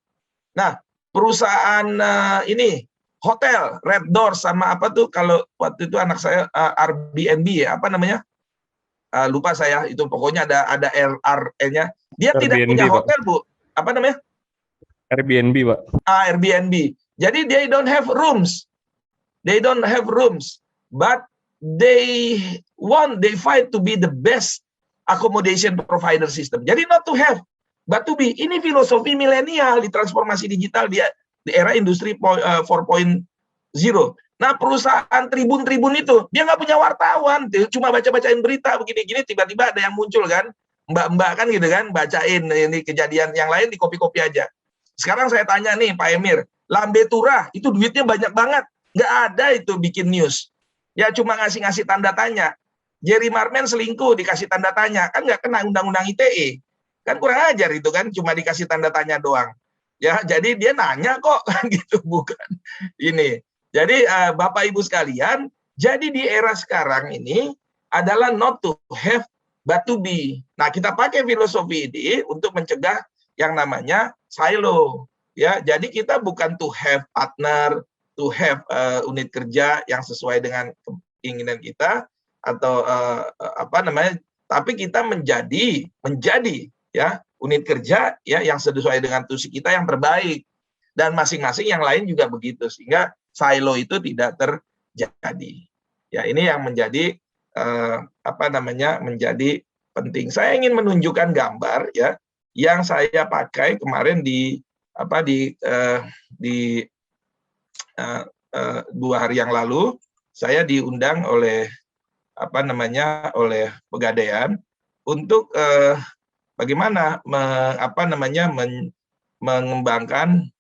Nah, perusahaan ini hotel, Red Door sama apa tuh kalau waktu itu anak saya Airbnb ya, apa namanya? Lupa saya, itu pokoknya ada RR-nya. Dia Airbnb, tidak punya hotel, Pak. Bu. Apa namanya? Airbnb, Pak. Airbnb. Jadi they don't have rooms. They don't have rooms, but they fight to be the best accommodation provider system. Jadi not to have, but to be. Ini filosofi milenial di transformasi digital di era industri 4.0. Nah, perusahaan tribun-tribun itu, dia nggak punya wartawan, cuma baca-bacain berita begini-gini, tiba-tiba ada yang muncul kan, mbak-mbak kan gitu kan, bacain ini kejadian, yang lain di copy-copy aja. Sekarang saya tanya nih Pak Emir, Lambe Tura itu duitnya banyak banget, nggak ada itu bikin news, ya cuma ngasih-ngasih tanda tanya. Jerry Marmen selingkuh dikasih tanda tanya, kan nggak kena undang-undang ITE, kan kurang ajar itu kan, cuma dikasih tanda tanya doang. Ya, jadi dia nanya kok gitu, bukan ini. Jadi Bapak Ibu sekalian, jadi di era sekarang ini adalah not to have but to be. Nah, kita pakai filosofi ini untuk mencegah yang namanya silo. Ya, jadi kita bukan to have partner, to have unit kerja yang sesuai dengan keinginan kita atau tapi kita menjadi ya unit kerja ya yang sesuai dengan tusi kita yang terbaik, dan masing-masing yang lain juga begitu, sehingga silo itu tidak terjadi. Ya, ini yang menjadi menjadi penting. Saya ingin menunjukkan gambar ya yang saya pakai kemarin di 2 hari yang lalu. Saya diundang oleh oleh Pegadaian untuk bagaimana mengembangkan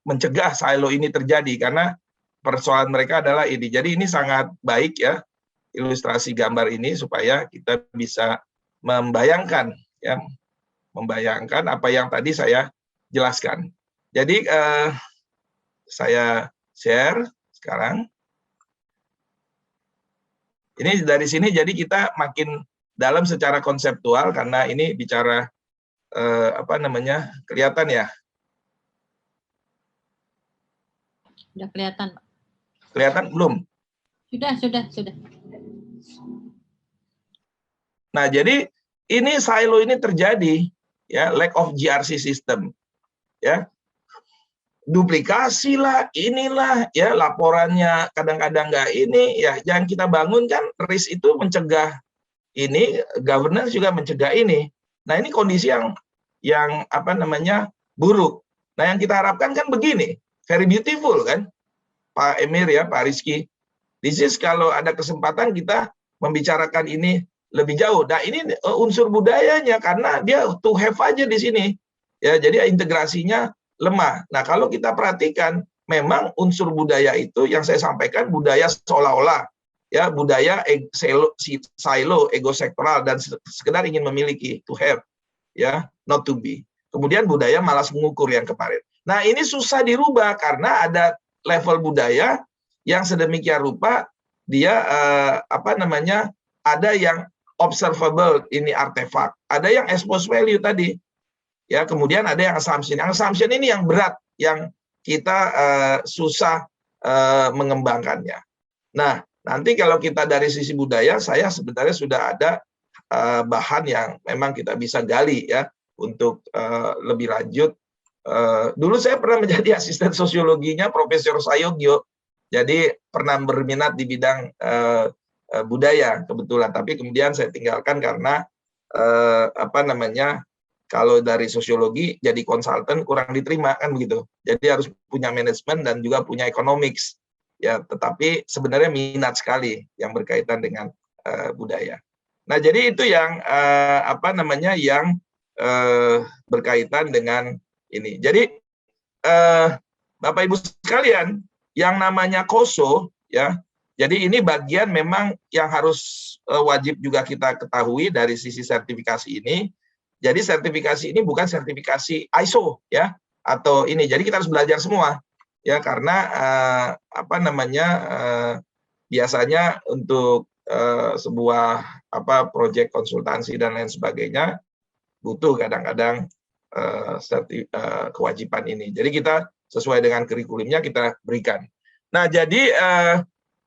mencegah silo ini terjadi, karena persoalan mereka adalah ini. Jadi ini sangat baik ya ilustrasi gambar ini supaya kita bisa membayangkan ya, membayangkan apa yang tadi saya jelaskan. Jadi saya share sekarang. Ini dari sini jadi kita makin dalam secara konseptual, karena ini bicara apa namanya, kelihatan ya? Sudah kelihatan, Pak. Kelihatan belum? Sudah. Nah, jadi ini silo ini terjadi ya, lack of GRC system. Ya. Duplikasi lah, inilah ya, laporannya kadang-kadang nggak ini ya, yang kita bangun kan risk itu mencegah ini, governance juga mencegah ini. Nah, ini kondisi yang apa namanya, buruk. Nah, yang kita harapkan kan begini, very beautiful kan Pak Emir ya, Pak Rizky. This is kalau ada kesempatan kita membicarakan ini lebih jauh. Nah, ini unsur budayanya, karena dia to have aja di sini. Ya, jadi integrasinya lemah. Nah, kalau kita perhatikan, memang unsur budaya itu yang saya sampaikan, budaya seolah-olah ya, budaya silo, ego sektoral, dan sekedar ingin memiliki, to have ya, not to be. Kemudian budaya malas mengukur yang kemarin. Nah, ini susah dirubah karena ada level budaya yang sedemikian rupa dia apa namanya, ada yang observable, ini artefak, ada yang expose value tadi. Ya, kemudian ada yang assumption. Yang assumption ini yang berat, yang kita susah mengembangkannya. Nah, nanti kalau kita dari sisi budaya, saya sebenarnya sudah ada bahan yang memang kita bisa gali ya untuk lebih lanjut. Dulu saya pernah menjadi asisten sosiologinya Profesor Sayogyo, jadi pernah berminat di bidang budaya kebetulan, tapi kemudian saya tinggalkan karena apa namanya, kalau dari sosiologi jadi konsultan kurang diterima kan begitu. Jadi harus punya manajemen dan juga punya economics. Ya, tetapi sebenarnya minat sekali yang berkaitan dengan budaya. Nah, jadi itu yang apa namanya, yang berkaitan dengan ini. Jadi Bapak Ibu sekalian, yang namanya KOSO ya. Jadi ini bagian memang yang harus wajib juga kita ketahui dari sisi sertifikasi ini. Jadi sertifikasi ini bukan sertifikasi ISO ya, atau ini. Jadi kita harus belajar semua ya, karena apa namanya, biasanya untuk sebuah apa proyek konsultansi dan lain sebagainya butuh kadang-kadang kewajiban ini. Jadi kita sesuai dengan kurikulumnya kita berikan. Nah, jadi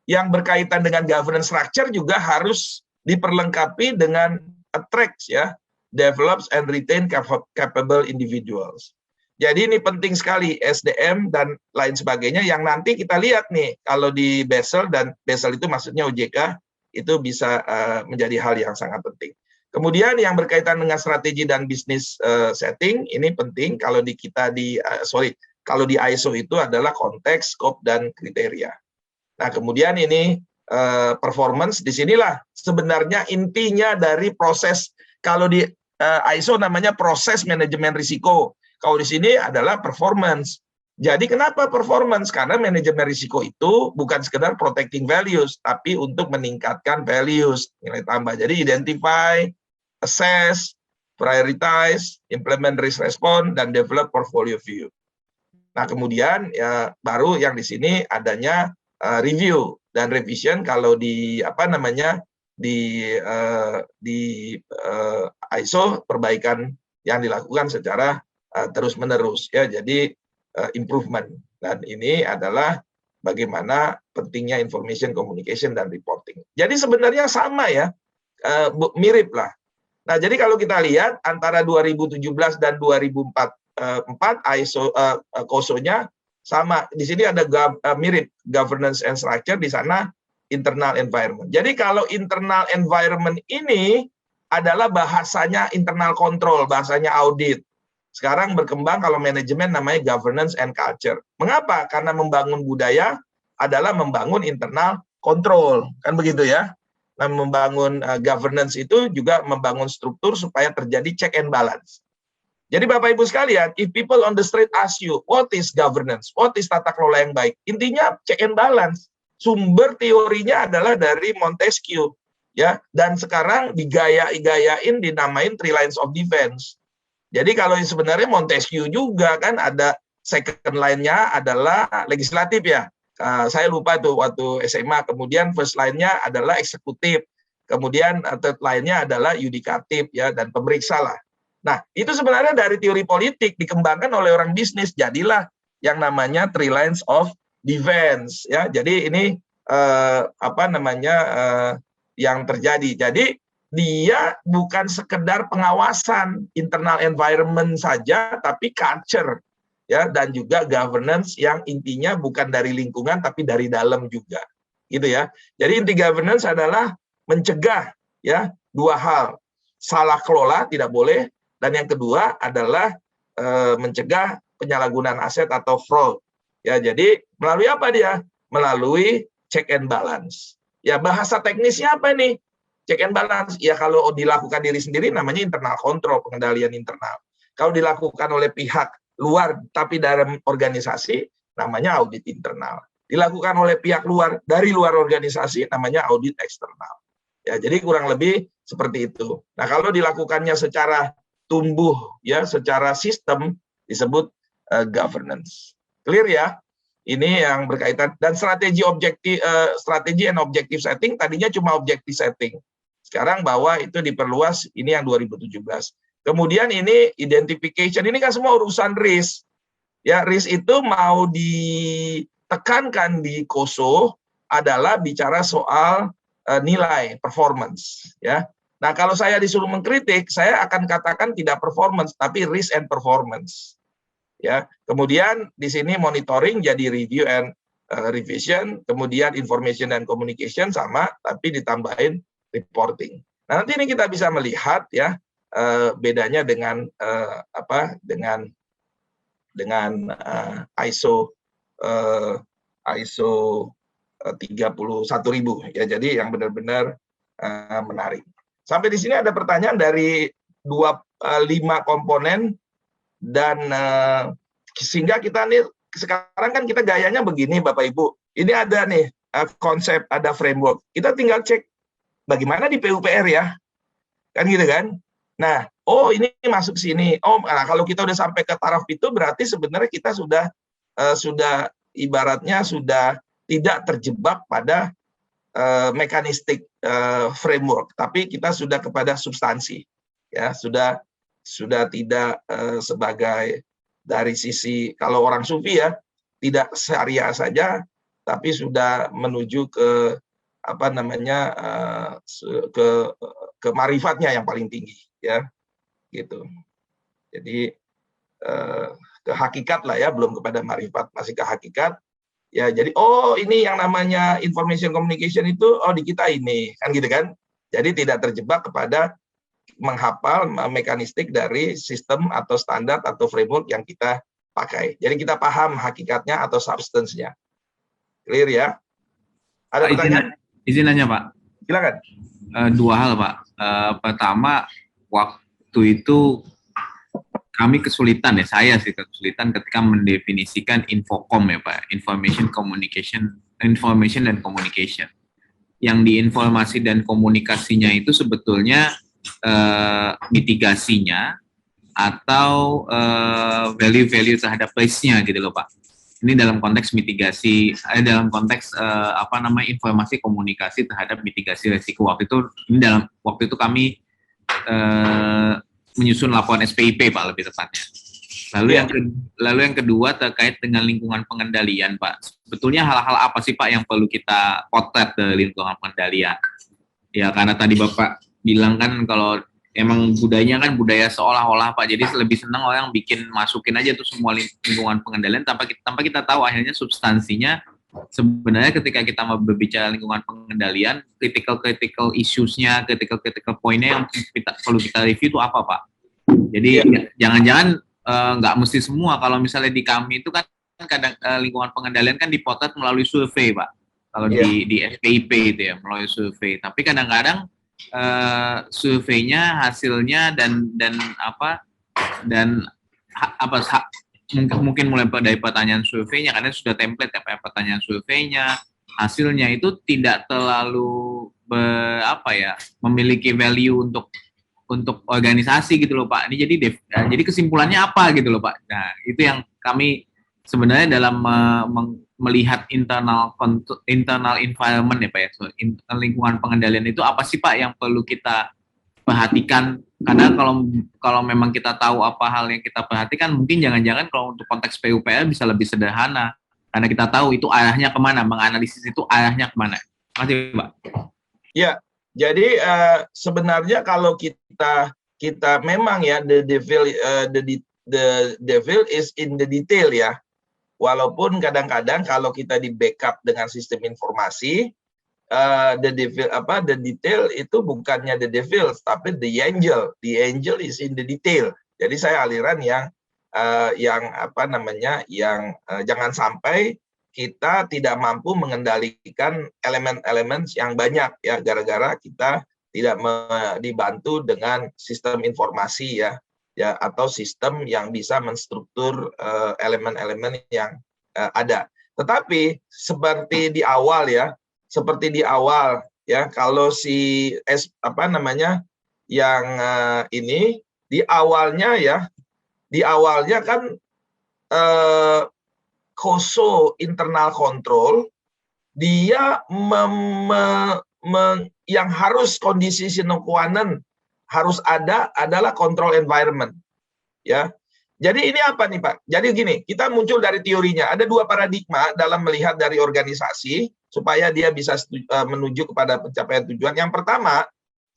yang berkaitan dengan governance structure juga harus diperlengkapi dengan attract ya, develops and retain capable individuals. Jadi ini penting sekali SDM dan lain sebagainya, yang nanti kita lihat nih kalau di Basel, dan Basel itu maksudnya OJK, itu bisa menjadi hal yang sangat penting. Kemudian yang berkaitan dengan strategi dan bisnis setting, ini penting kalau di kita di kalau di ISO itu adalah konteks, scope, dan kriteria. Nah, kemudian ini performance, disinilah sebenarnya intinya dari proses. Kalau di ISO namanya proses manajemen risiko. Kalau di sini adalah performance. Jadi kenapa performance? Karena manajemen risiko itu bukan sekedar protecting values, tapi untuk meningkatkan values, nilai tambah. Jadi identify, assess, prioritize, implement risk response, dan develop portfolio view. Nah, kemudian ya baru yang di sini adanya review dan revision. Kalau di apa namanya, di ISO, perbaikan yang dilakukan secara terus-menerus ya, jadi improvement. Dan ini adalah bagaimana pentingnya information communication dan reporting. Jadi sebenarnya sama ya, mirip lah. Nah, jadi kalau kita lihat antara 2017 dan 2004 ISO KOSO-nya sama. Di sini ada mirip governance and structure, di sana internal environment. Jadi kalau internal environment ini adalah bahasanya internal control, bahasanya audit. Sekarang berkembang kalau manajemen namanya governance and culture. Mengapa? Karena membangun budaya adalah membangun internal control, kan begitu ya. Nah, membangun governance itu juga membangun struktur supaya terjadi check and balance. Jadi Bapak Ibu sekalian, if people on the street ask you, what is governance? What is tata kelola yang baik? Intinya check and balance. Sumber teorinya adalah dari Montesquieu, ya. Dan sekarang digaya-gayain dinamain three lines of defense. Jadi kalau sebenarnya Montesquieu juga kan ada second line-nya adalah legislatif ya. Saya lupa tuh waktu SMA. Kemudian first line-nya adalah eksekutif. Kemudian third line-nya adalah yudikatif ya, dan pemeriksa lah. Nah, itu sebenarnya dari teori politik dikembangkan oleh orang bisnis, jadilah yang namanya three lines of defense ya. Jadi ini yang terjadi. Jadi dia bukan sekedar pengawasan internal environment saja, tapi culture ya, dan juga governance yang intinya bukan dari lingkungan tapi dari dalam juga. Gitu ya. Jadi inti governance adalah mencegah ya dua hal. Salah kelola tidak boleh. Dan yang kedua adalah mencegah penyalahgunaan aset atau fraud. Ya, jadi melalui apa dia? Melalui check and balance. Ya, bahasa teknisnya apa nih? Check and balance. Ya, kalau dilakukan diri sendiri namanya internal control, pengendalian internal. Kalau dilakukan oleh pihak luar tapi dalam organisasi namanya audit internal. Dilakukan oleh pihak luar dari luar organisasi namanya audit eksternal. Ya, jadi kurang lebih seperti itu. Nah, kalau dilakukannya secara tumbuh ya, secara sistem disebut governance. Clear ya? Ini yang berkaitan, dan strategi and objective setting tadinya cuma objective setting. Sekarang bahwa itu diperluas, ini yang 2017. Kemudian ini identification, ini kan semua urusan risk. Ya, risk itu mau ditekankan di COSO adalah bicara soal nilai performance ya. Nah, kalau saya disuruh mengkritik, saya akan katakan tidak performance, tapi risk and performance. Ya, kemudian di sini monitoring jadi review and revision, kemudian information and communication sama, tapi ditambahin reporting. Nah, nanti ini kita bisa melihat ya bedanya dengan ISO 31.000 ya. Jadi yang benar-benar menarik. Sampai di sini ada pertanyaan dari 5 komponen, dan sehingga kita nih sekarang kan kita gayanya begini Bapak Ibu. Ini ada nih konsep, ada framework. Kita tinggal cek bagaimana di PUPR ya. Kan gitu kan? Nah, oh ini masuk sini. Oh, nah, kalau kita udah sampai ke taraf itu berarti sebenarnya kita sudah ibaratnya sudah tidak terjebak pada mekanistik framework, tapi kita sudah kepada substansi, ya sudah tidak sebagai dari sisi kalau orang sufi ya tidak syariah saja, tapi sudah menuju ke ke marifatnya yang paling tinggi, ya gitu. Jadi ke hakikat lah ya, belum kepada marifat, masih ke hakikat. Ya, jadi oh ini yang namanya information communication itu di kita ini kan gitu kan. Jadi tidak terjebak kepada menghafal mekanistik dari sistem atau standar atau framework yang kita pakai. Jadi kita paham hakikatnya atau substance-nya. Clear ya? Ada pertanyaan? Izin nanya Pak. Silakan. Dua hal Pak. Pertama, waktu itu kami kesulitan ya, saya sih kesulitan ketika mendefinisikan infocom ya Pak, information dan communication. Yang di informasi dan komunikasinya itu sebetulnya mitigasinya atau value-value terhadap risk-nya gitu loh Pak. Ini dalam konteks mitigasi, dalam konteks informasi komunikasi terhadap mitigasi risiko. Waktu itu kami menyusun laporan SPIP Pak lebih tepatnya. Lalu yang kedua terkait dengan lingkungan pengendalian Pak. Sebetulnya hal-hal apa sih Pak yang perlu kita potret dari lingkungan pengendalian? Ya karena tadi Bapak bilang kan kalau emang budayanya kan budaya seolah-olah Pak. Jadi lebih senang orang masukin aja tuh semua lingkungan pengendalian tanpa kita tahu akhirnya substansinya. Sebenarnya ketika kita mau berbicara lingkungan pengendalian, critical issues-nya, critical point-nya yang perlu kita review itu apa Pak? Jadi jangan-jangan nggak mesti semua. Kalau misalnya di kami itu kan kadang lingkungan pengendalian kan dipotret melalui survei Pak. Kalau di SPIP itu ya melalui survei. Tapi kadang-kadang surveinya hasilnya dan Dan mungkin mulai dari pertanyaan surveinya, karena sudah template ya Pak, pertanyaan surveinya, hasilnya itu tidak terlalu memiliki value untuk organisasi gitu loh Pak. Ini jadi kesimpulannya apa gitu loh Pak. Nah, itu yang kami sebenarnya dalam melihat internal environment ya Pak ya, lingkungan pengendalian itu apa sih Pak yang perlu kita perhatikan, karena kalau memang kita tahu apa hal yang kita perhatikan, mungkin jangan-jangan kalau untuk konteks PUPR bisa lebih sederhana, karena kita tahu itu arahnya kemana, menganalisis itu arahnya kemana. Terima kasih Pak. Ya, jadi sebenarnya kalau kita memang ya the devil is in the detail ya, walaupun kadang-kadang kalau kita di backup dengan sistem informasi, the detail itu bukannya the devil, tapi the angel is in the detail. Jadi saya aliran yang jangan sampai kita tidak mampu mengendalikan elemen-elemen yang banyak ya, gara-gara kita tidak dibantu dengan sistem informasi ya atau sistem yang bisa menstruktur elemen-elemen yang ada. Tetapi seperti di awal ya, kalau ini di awalnya kan COSO internal control dia yang harus kondisi sine qua non harus ada adalah control environment ya. Jadi ini apa nih Pak? Jadi gini, kita muncul dari teorinya. Ada dua paradigma dalam melihat dari organisasi supaya dia bisa menuju kepada pencapaian tujuan. Yang pertama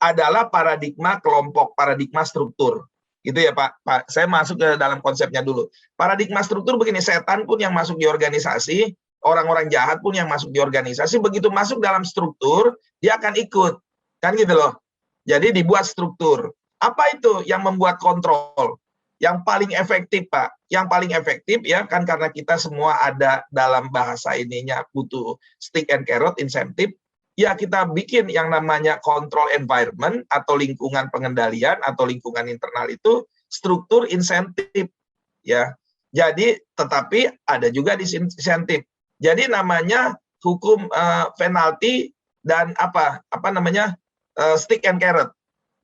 adalah paradigma kelompok, paradigma struktur. Gitu ya Pak. Saya masuk ke dalam konsepnya dulu. Paradigma struktur begini, setan pun yang masuk di organisasi, orang-orang jahat pun yang masuk di organisasi, begitu masuk dalam struktur, dia akan ikut. Kan gitu loh. Jadi dibuat struktur. Apa itu yang membuat kontrol? Yang paling efektif Pak, yang paling efektif ya kan, karena kita semua ada dalam bahasa ininya butuh stick and carrot, insentif, ya kita bikin yang namanya control environment atau lingkungan pengendalian atau lingkungan internal itu struktur insentif ya. Jadi tetapi ada juga disinsentif. Jadi namanya hukum penalti dan stick and carrot.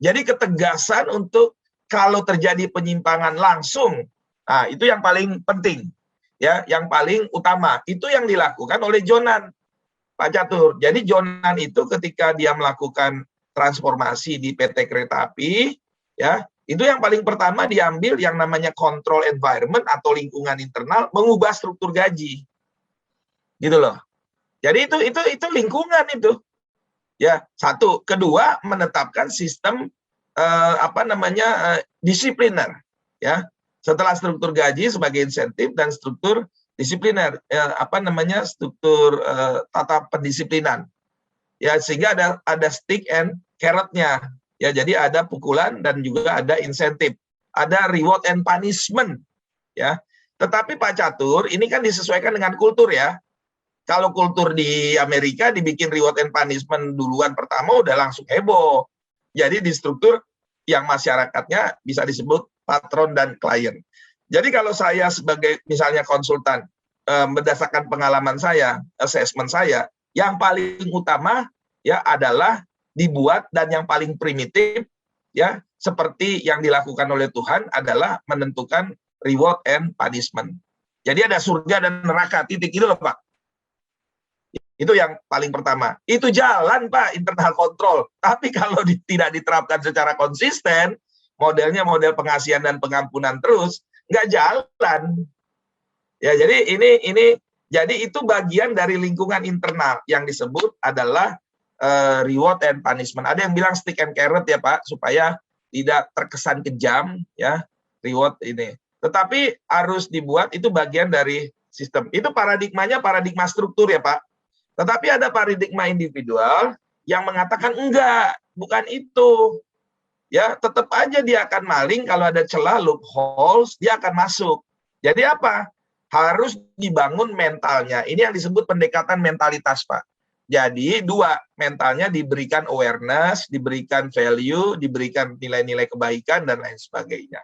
Jadi ketegasan untuk kalau terjadi penyimpangan langsung, nah itu yang paling penting, ya, yang paling utama. Itu yang dilakukan oleh Jonan, Pak Catur. Jadi Jonan itu ketika dia melakukan transformasi di PT Kereta Api, ya, itu yang paling pertama diambil yang namanya control environment atau lingkungan internal, mengubah struktur gaji, gitu loh. Jadi itu lingkungan itu, ya. Satu, kedua menetapkan sistem disipliner ya, setelah struktur gaji sebagai insentif dan struktur disipliner struktur tata pendisiplinan ya, sehingga ada stick and carrot-nya ya. Jadi ada pukulan dan juga ada insentif, ada reward and punishment ya. Tetapi Pak Catur ini kan disesuaikan dengan kultur ya. Kalau kultur di Amerika dibikin reward and punishment duluan pertama udah langsung heboh. Jadi di struktur yang masyarakatnya bisa disebut patron dan klien. Jadi kalau saya sebagai misalnya konsultan, berdasarkan pengalaman saya, assessment saya, yang paling utama ya adalah dibuat, dan yang paling primitif ya seperti yang dilakukan oleh Tuhan adalah menentukan reward and punishment. Jadi ada surga dan neraka, titik itu loh Pak. Itu yang paling pertama. Itu jalan Pak, internal control. Tapi kalau tidak diterapkan secara konsisten, modelnya model pengasihan dan pengampunan terus, nggak jalan. Ya, jadi jadi itu bagian dari lingkungan internal yang disebut adalah reward and punishment. Ada yang bilang stick and carrot ya Pak, supaya tidak terkesan kejam ya, reward ini. Tetapi harus dibuat, itu bagian dari sistem. Itu paradigmanya paradigma struktur ya Pak. Tetapi ada paradigma individual yang mengatakan enggak, bukan itu. Ya, tetap aja dia akan maling, kalau ada celah loopholes dia akan masuk. Jadi apa? Harus dibangun mentalnya. Ini yang disebut pendekatan mentalitas, Pak. Jadi dua, mentalnya diberikan awareness, diberikan value, diberikan nilai-nilai kebaikan dan lain sebagainya.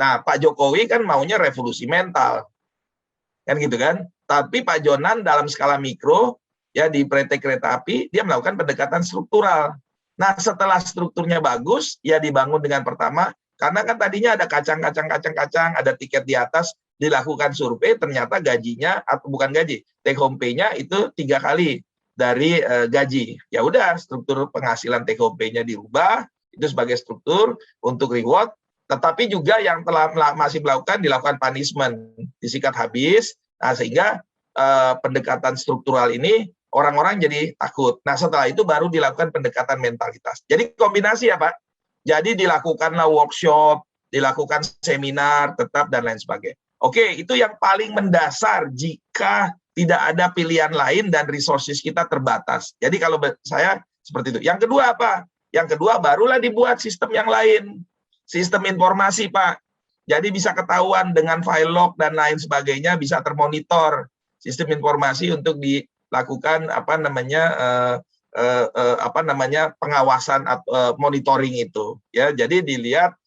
Nah, Pak Jokowi kan maunya revolusi mental, kan gitu kan. Tapi Pak Jonan dalam skala mikro, ya di PT Kereta Api, dia melakukan pendekatan struktural. Nah, setelah strukturnya bagus, ya dibangun dengan pertama, karena kan tadinya ada kacang, ada tiket di atas, dilakukan survei, ternyata gajinya, atau bukan gaji, take home pay-nya itu 3 kali dari gaji. Ya udah, struktur penghasilan take home pay-nya dirubah, itu sebagai struktur untuk reward. Tetapi juga yang telah masih dilakukan punishment, disikat habis. Nah, sehingga pendekatan struktural ini orang-orang jadi takut. Nah, setelah itu baru dilakukan pendekatan mentalitas. Jadi kombinasi ya Pak. Jadi dilakukanlah workshop, dilakukan seminar tetap dan lain sebagainya. Oke, itu yang paling mendasar jika tidak ada pilihan lain dan resources kita terbatas. Jadi kalau saya seperti itu. Yang kedua apa? Yang kedua barulah dibuat sistem yang lain. Sistem informasi, Pak. Jadi bisa ketahuan dengan file log dan lain sebagainya, bisa termonitor sistem informasi untuk dilakukan pengawasan atau monitoring itu. Ya, jadi dilihat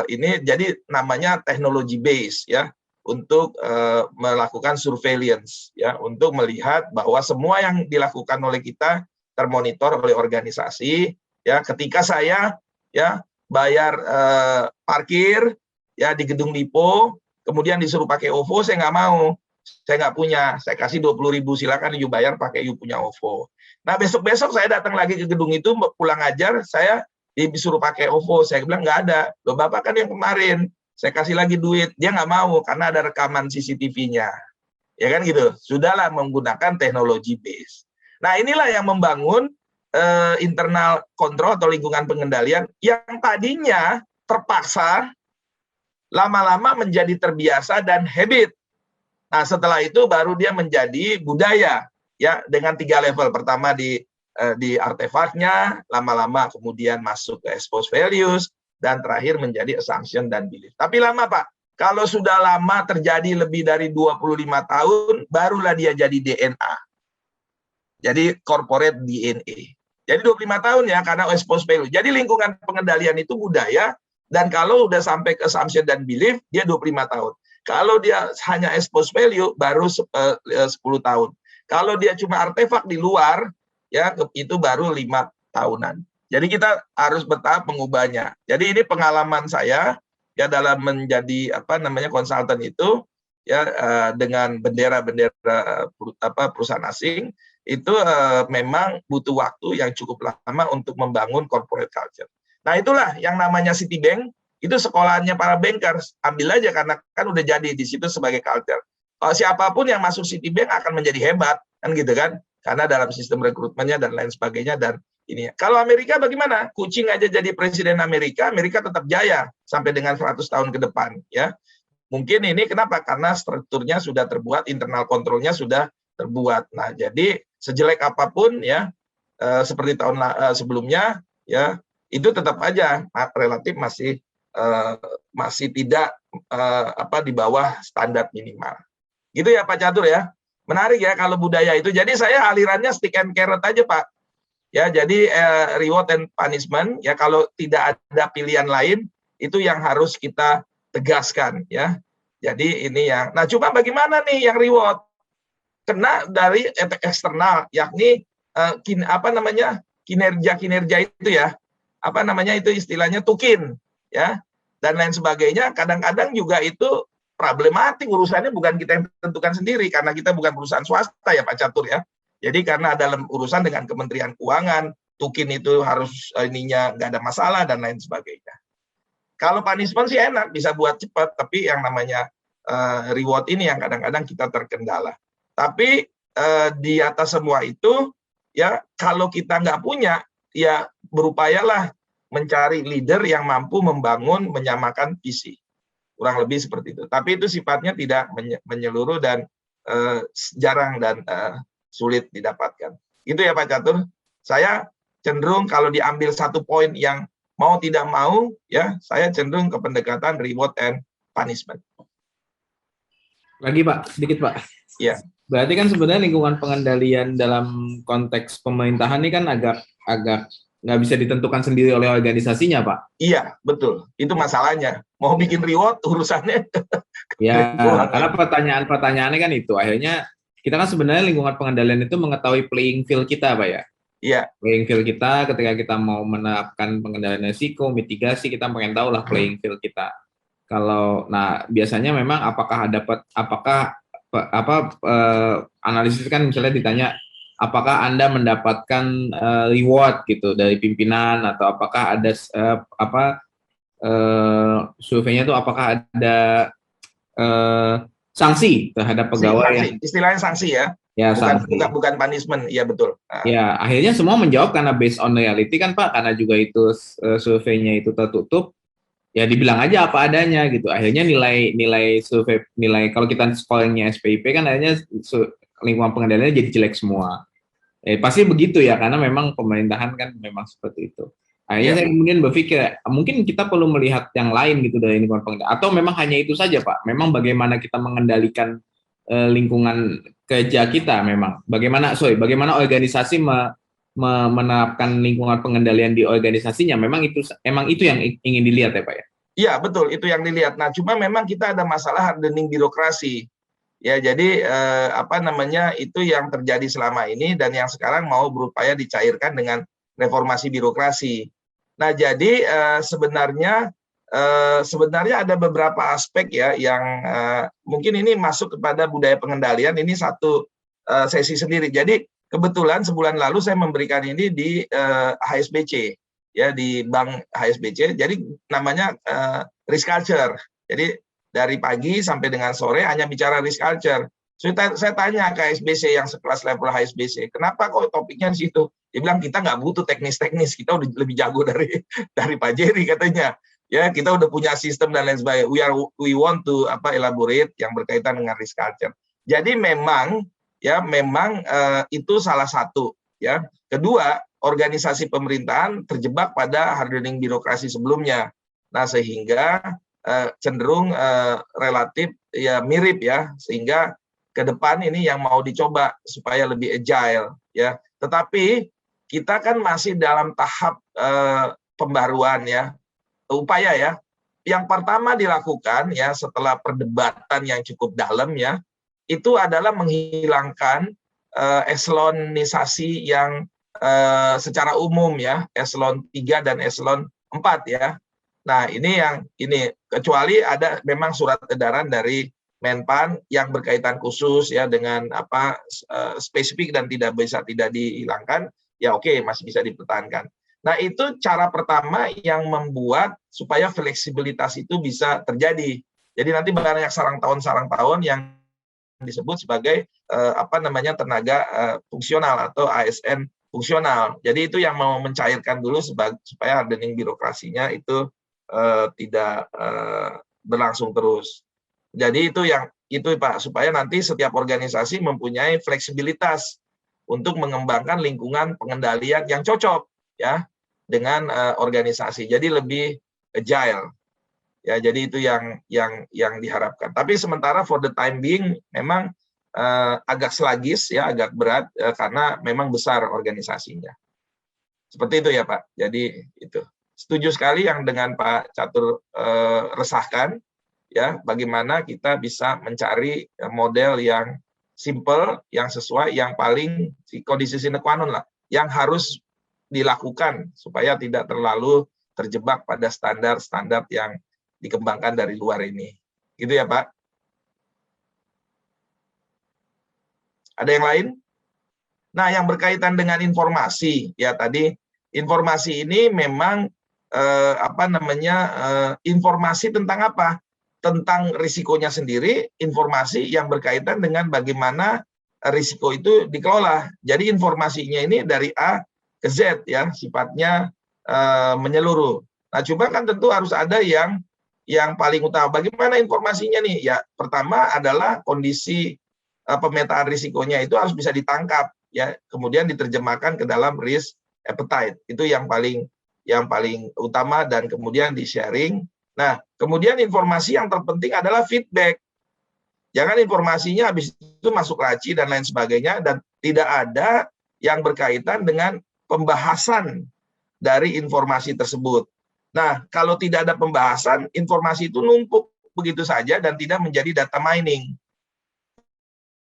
ini jadi namanya teknologi base ya untuk melakukan surveillance ya untuk melihat bahwa semua yang dilakukan oleh kita termonitor oleh organisasi ya. Ketika saya ya bayar parkir ya di gedung Lipo, kemudian disuruh pakai OVO, saya nggak mau, saya nggak punya, saya kasih 20.000 silakan you bayar pakai you punya OVO. Nah besok saya datang lagi ke gedung itu pulang ajar, saya disuruh pakai OVO, saya bilang nggak ada, loh bapak kan yang kemarin, saya kasih lagi duit, dia nggak mau karena ada rekaman CCTV-nya, ya kan gitu, sudahlah menggunakan teknologi base. Nah inilah yang membangun internal kontrol atau lingkungan pengendalian yang tadinya terpaksa lama-lama menjadi terbiasa dan habit. Nah, setelah itu baru dia menjadi budaya ya dengan 3 level. Pertama di artefaknya, lama-lama kemudian masuk ke exposed values dan terakhir menjadi assumption dan belief. Tapi lama, Pak. Kalau sudah lama terjadi lebih dari 25 tahun barulah dia jadi DNA. Jadi corporate DNA. Jadi 25 tahun ya karena exposed value. Jadi lingkungan pengendalian itu budaya dan kalau udah sampai ke assumption dan belief dia 25 tahun. Kalau dia hanya exposed value baru 10 tahun. Kalau dia cuma artefak di luar ya itu baru 5 tahunan. Jadi kita harus bertahap mengubahnya. Jadi ini pengalaman saya ya dalam menjadi konsultan itu ya dengan bendera-bendera perusahaan asing itu memang butuh waktu yang cukup lama untuk membangun corporate culture. Nah itulah yang namanya Citibank, itu sekolahannya para bankers. Ambil aja karena kan udah jadi di situ sebagai culture. Kalau siapapun yang masuk Citibank akan menjadi hebat, kan gitu kan? Karena dalam sistem rekrutmennya dan lain sebagainya dan ini. Kalau Amerika bagaimana? Kucing aja jadi presiden Amerika, Amerika tetap jaya sampai dengan 100 tahun ke depan. Ya, mungkin ini kenapa? Karena strukturnya sudah terbuat, internal kontrolnya sudah terbuat. Nah, jadi sejelek apapun ya seperti tahun sebelumnya ya itu tetap aja relatif masih tidak di bawah standar minimal. Gitu ya Pak Catur ya. Menarik ya kalau budaya itu. Jadi saya alirannya stick and carrot aja Pak. Ya, jadi reward and punishment ya kalau tidak ada pilihan lain itu yang harus kita tegaskan ya. Jadi ini yang. Nah, cuma bagaimana nih yang reward? Kena dari efek eksternal, yakni kinerja itu ya, itu istilahnya tukin, ya, dan lain sebagainya. Kadang-kadang juga itu problematik urusannya bukan kita yang tentukan sendiri karena kita bukan perusahaan swasta ya Pak Catur ya. Jadi karena dalam urusan dengan Kementerian Keuangan, tukin itu harus ininya nggak ada masalah dan lain sebagainya. Kalau punishment sih enak, bisa buat cepat, tapi yang namanya reward ini yang kadang-kadang kita terkendala. Tapi di atas semua itu ya kalau kita nggak punya ya berupayalah mencari leader yang mampu membangun menyamakan visi, kurang lebih seperti itu. Tapi itu sifatnya tidak menyeluruh dan jarang dan sulit didapatkan. Itu ya Pak Catur. Saya cenderung kalau diambil satu poin yang mau tidak mau ya saya cenderung ke pendekatan reward and punishment. Lagi Pak, sedikit Pak. Iya. Berarti kan sebenarnya lingkungan pengendalian dalam konteks pemerintahan ini kan agak nggak bisa ditentukan sendiri oleh organisasinya, Pak. Iya, betul. Itu masalahnya. Mau bikin reward urusannya. Ya, keuangan. karena pertanyaannya kan itu. Akhirnya kita kan sebenarnya lingkungan pengendalian itu mengetahui playing field kita, Pak ya. Iya. Playing field kita ketika kita mau menerapkan pengendalian risiko, mitigasi, kita pengen tahu lah playing field kita. Nah biasanya memang apakah analisis kan misalnya ditanya apakah Anda mendapatkan reward gitu dari pimpinan atau apakah ada surveinya itu apakah ada sanksi terhadap pegawai sanksi. Istilahnya sanksi ya. Ya, bukan punishment, iya betul. Ya, akhirnya semua menjawab karena based on reality kan Pak, karena juga itu surveinya itu tertutup, ya dibilang aja apa adanya gitu. Akhirnya nilai survei, kalau kita scoringnya SPIP kan akhirnya lingkungan pengendaliannya jadi jelek semua. Pasti begitu ya, karena memang pemerintahan kan memang seperti itu. Akhirnya saya kemudian berpikir, mungkin kita perlu melihat yang lain gitu dari lingkungan pengendalian. Atau memang hanya itu saja Pak, memang bagaimana kita mengendalikan lingkungan kerja kita memang. Bagaimana organisasi menerapkan lingkungan pengendalian di organisasinya, memang itu yang ingin dilihat ya Pak ya? Iya betul, itu yang dilihat. Nah cuma memang kita ada masalah hardening birokrasi. Ya jadi itu yang terjadi selama ini dan yang sekarang mau berupaya dicairkan dengan reformasi birokrasi. Nah jadi sebenarnya ada beberapa aspek ya yang mungkin ini masuk kepada budaya pengendalian, ini satu sesi sendiri. Jadi kebetulan sebulan lalu saya memberikan ini di HSBC ya, di Bank HSBC. Jadi namanya risk culture. Jadi dari pagi sampai dengan sore hanya bicara risk culture. Saya tanya ke HSBC yang sekelas level HSBC, kenapa kok topiknya di situ? Dia bilang kita nggak butuh teknis-teknis, kita udah lebih jago dari Pak Jerry katanya. Ya, kita udah punya sistem dan lain sebagainya. We want to elaborate yang berkaitan dengan risk culture. Jadi memang itu salah satu ya. Kedua, organisasi pemerintahan terjebak pada hardening birokrasi sebelumnya. Nah, sehingga cenderung relatif ya mirip ya, sehingga ke depan ini yang mau dicoba supaya lebih agile ya. Tetapi kita kan masih dalam tahap pembaruan ya. Upaya ya, yang pertama dilakukan ya setelah perdebatan yang cukup dalam ya, itu adalah menghilangkan eselonisasi yang secara umum ya, eselon 3 dan eselon 4 ya. Nah ini kecuali ada memang surat edaran dari Menpan yang berkaitan khusus ya dengan spesifik dan tidak dihilangkan, ya oke, masih bisa dipertahankan. Nah, itu cara pertama yang membuat supaya fleksibilitas itu bisa terjadi. Jadi nanti banyak sarang tahun yang disebut sebagai tenaga fungsional atau ASN fungsional. Jadi itu yang mau mencairkan dulu supaya hardening birokrasinya itu tidak berlangsung terus. Jadi itu Pak, supaya nanti setiap organisasi mempunyai fleksibilitas untuk mengembangkan lingkungan pengendalian yang cocok ya dengan organisasi, jadi lebih agile ya. Jadi itu yang diharapkan. Tapi sementara for the time being memang agak sluggish ya, agak berat karena memang besar organisasinya. Seperti itu ya Pak. Jadi itu setuju sekali yang dengan Pak Catur resahkan ya, bagaimana kita bisa mencari model yang simple, yang sesuai, yang paling kondisi sine qua non lah, yang harus dilakukan supaya tidak terlalu terjebak pada standar-standar yang dikembangkan dari luar ini. Gitu ya Pak. Ada yang lain? Nah, yang berkaitan dengan informasi, ya tadi informasi ini memang informasi tentang apa? Tentang risikonya sendiri, informasi yang berkaitan dengan bagaimana risiko itu dikelola. Jadi informasinya ini dari A ke Z ya, sifatnya menyeluruh. Nah, cuma kan tentu harus ada yang paling utama. Bagaimana informasinya nih? Ya, pertama adalah kondisi pemetaan risikonya itu harus bisa ditangkap ya, kemudian diterjemahkan ke dalam risk appetite. Itu yang paling utama dan kemudian di-sharing. Nah, kemudian informasi yang terpenting adalah feedback. Jangan informasinya habis itu masuk laci dan lain sebagainya dan tidak ada yang berkaitan dengan pembahasan dari informasi tersebut. Nah, kalau tidak ada pembahasan, informasi itu numpuk begitu saja dan tidak menjadi data mining.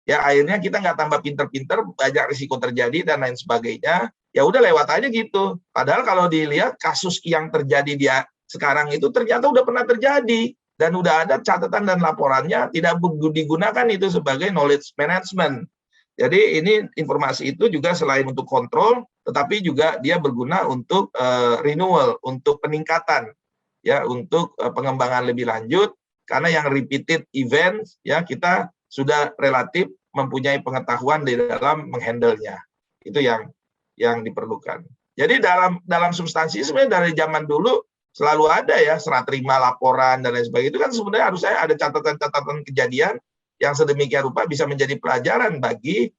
Ya, akhirnya kita nggak tambah pinter-pinter, banyak risiko terjadi dan lain sebagainya. Ya udah lewat aja gitu. Padahal kalau dilihat kasus yang terjadi dia sekarang itu ternyata udah pernah terjadi dan udah ada catatan dan laporannya, tidak digunakan itu sebagai knowledge management. Jadi ini informasi itu juga selain untuk kontrol, tetapi juga dia berguna untuk renewal, untuk peningkatan, ya, untuk pengembangan lebih lanjut. Karena yang repeated event, ya, kita sudah relatif mempunyai pengetahuan di dalam menghandle-nya. Itu yang diperlukan. Jadi dalam substansi sebenarnya dari zaman dulu selalu ada ya serah terima laporan dan lain sebagainya. Itu kan sebenarnya harusnya ada catatan-catatan kejadian yang sedemikian rupa bisa menjadi pelajaran bagi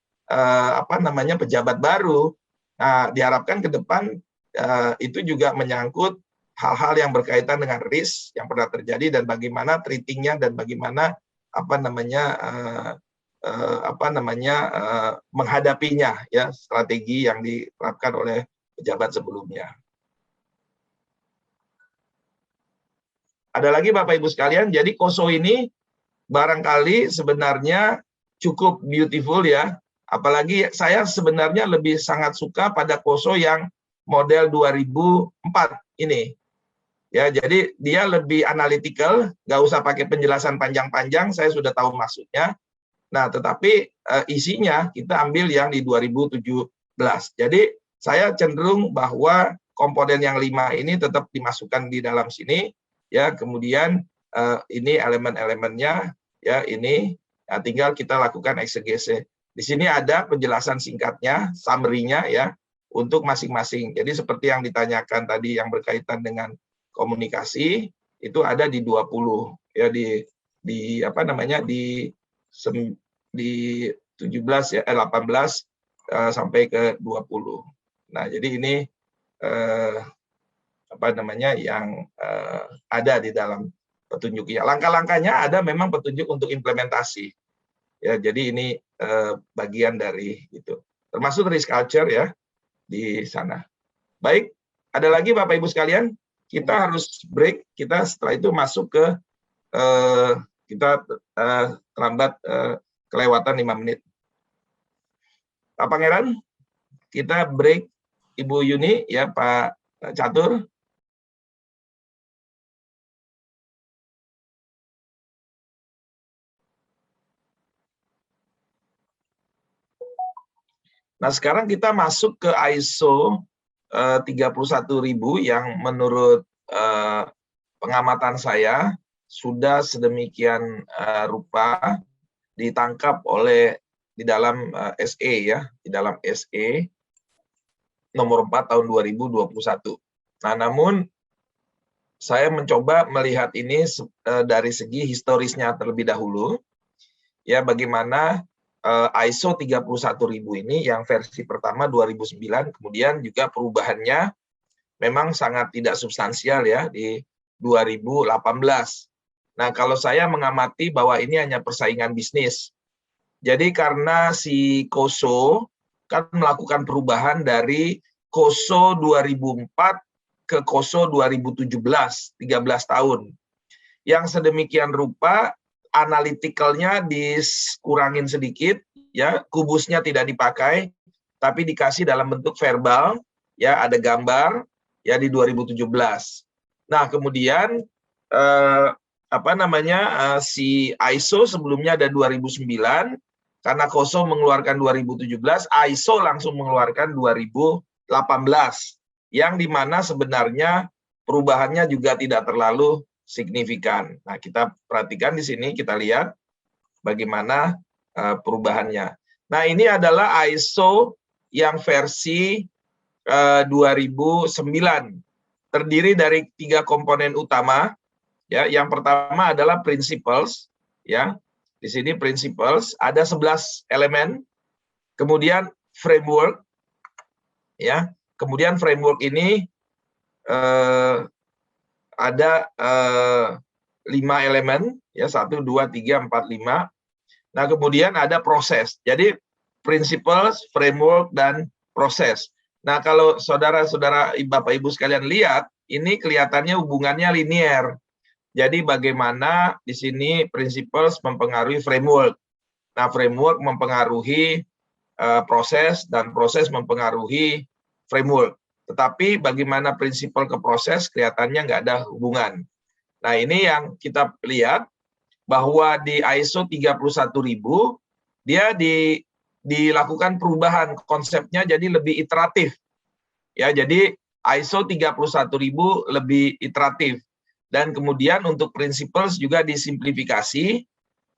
pejabat baru. Nah, diharapkan ke depan itu juga menyangkut hal-hal yang berkaitan dengan risk yang pernah terjadi dan bagaimana treating-nya dan bagaimana menghadapinya, ya, strategi yang diterapkan oleh pejabat sebelumnya. Ada lagi Bapak Ibu sekalian, jadi COSO ini barangkali sebenarnya cukup beautiful ya, apalagi saya sebenarnya lebih sangat suka pada COSO yang model 2004 ini. Ya, jadi dia lebih analytical, nggak usah pakai penjelasan panjang-panjang, saya sudah tahu maksudnya. Nah, tetapi isinya kita ambil yang di 2017. Jadi saya cenderung bahwa komponen yang 5 ini tetap dimasukkan di dalam sini, ya. Kemudian ini elemen-elemennya, ya, ini, ya, tinggal kita lakukan eksegese. Di sini ada penjelasan singkatnya, summary-nya, ya, untuk masing-masing. Jadi seperti yang ditanyakan tadi yang berkaitan dengan komunikasi itu ada di 20, ya, di 17 ya, 18 sampai ke 20. Nah, jadi ini yang ada di dalam petunjuknya. Langkah-langkahnya ada memang petunjuk untuk implementasi. Ya, jadi ini bagian dari itu. Termasuk risk culture ya di sana. Baik, ada lagi Bapak Ibu sekalian? Kita harus break, kita setelah itu masuk ke kita terlambat kelewatan 5 menit. Pak Pangeran, kita break. Ibu Yuni, ya, Pak Catur. Nah, sekarang kita masuk ke ISO 31.000 yang menurut pengamatan saya sudah sedemikian rupa ditangkap oleh di dalam SE, ya, di dalam SE nomor 4 tahun 2021. Nah, namun saya mencoba melihat ini dari segi historisnya terlebih dahulu, ya, bagaimana ISO 31.000 ini yang versi pertama 2009, kemudian juga perubahannya memang sangat tidak substansial ya di 2018. Nah, kalau saya mengamati bahwa ini hanya persaingan bisnis. Jadi karena si COSO kan melakukan perubahan dari COSO 2004 ke COSO 2017, 13 tahun. Yang sedemikian rupa analytical-nya dikurangin sedikit, ya, kubusnya tidak dipakai, tapi dikasih dalam bentuk verbal, ya, ada gambar, ya, di 2017. Nah, kemudian si ISO sebelumnya ada 2009, karena COSO mengeluarkan 2017, ISO langsung mengeluarkan 2018, yang dimana sebenarnya perubahannya juga tidak terlalu signifikan. Nah, kita perhatikan di sini, kita lihat bagaimana perubahannya. Nah, ini adalah ISO yang versi 2009. Terdiri dari 3 komponen utama. Ya, yang pertama adalah principles, ya. Di sini principles ada 11 elemen. Kemudian framework, ya. Kemudian framework ini ada 5 elemen, ya, 1, 2, 3, 4, 5. Nah, kemudian ada proses. Jadi principles, framework, dan proses. Nah, kalau saudara-saudara, Bapak Ibu sekalian lihat, ini kelihatannya hubungannya linier. Jadi bagaimana di sini principles mempengaruhi framework. Nah, framework mempengaruhi proses dan proses mempengaruhi framework. Tetapi bagaimana prinsipal ke proses kelihatannya nggak ada hubungan. Nah, ini yang kita lihat bahwa di ISO 31000 dia dilakukan perubahan konsepnya jadi lebih iteratif. Ya, jadi ISO 31000 lebih iteratif. Dan kemudian untuk principles juga disimplifikasi.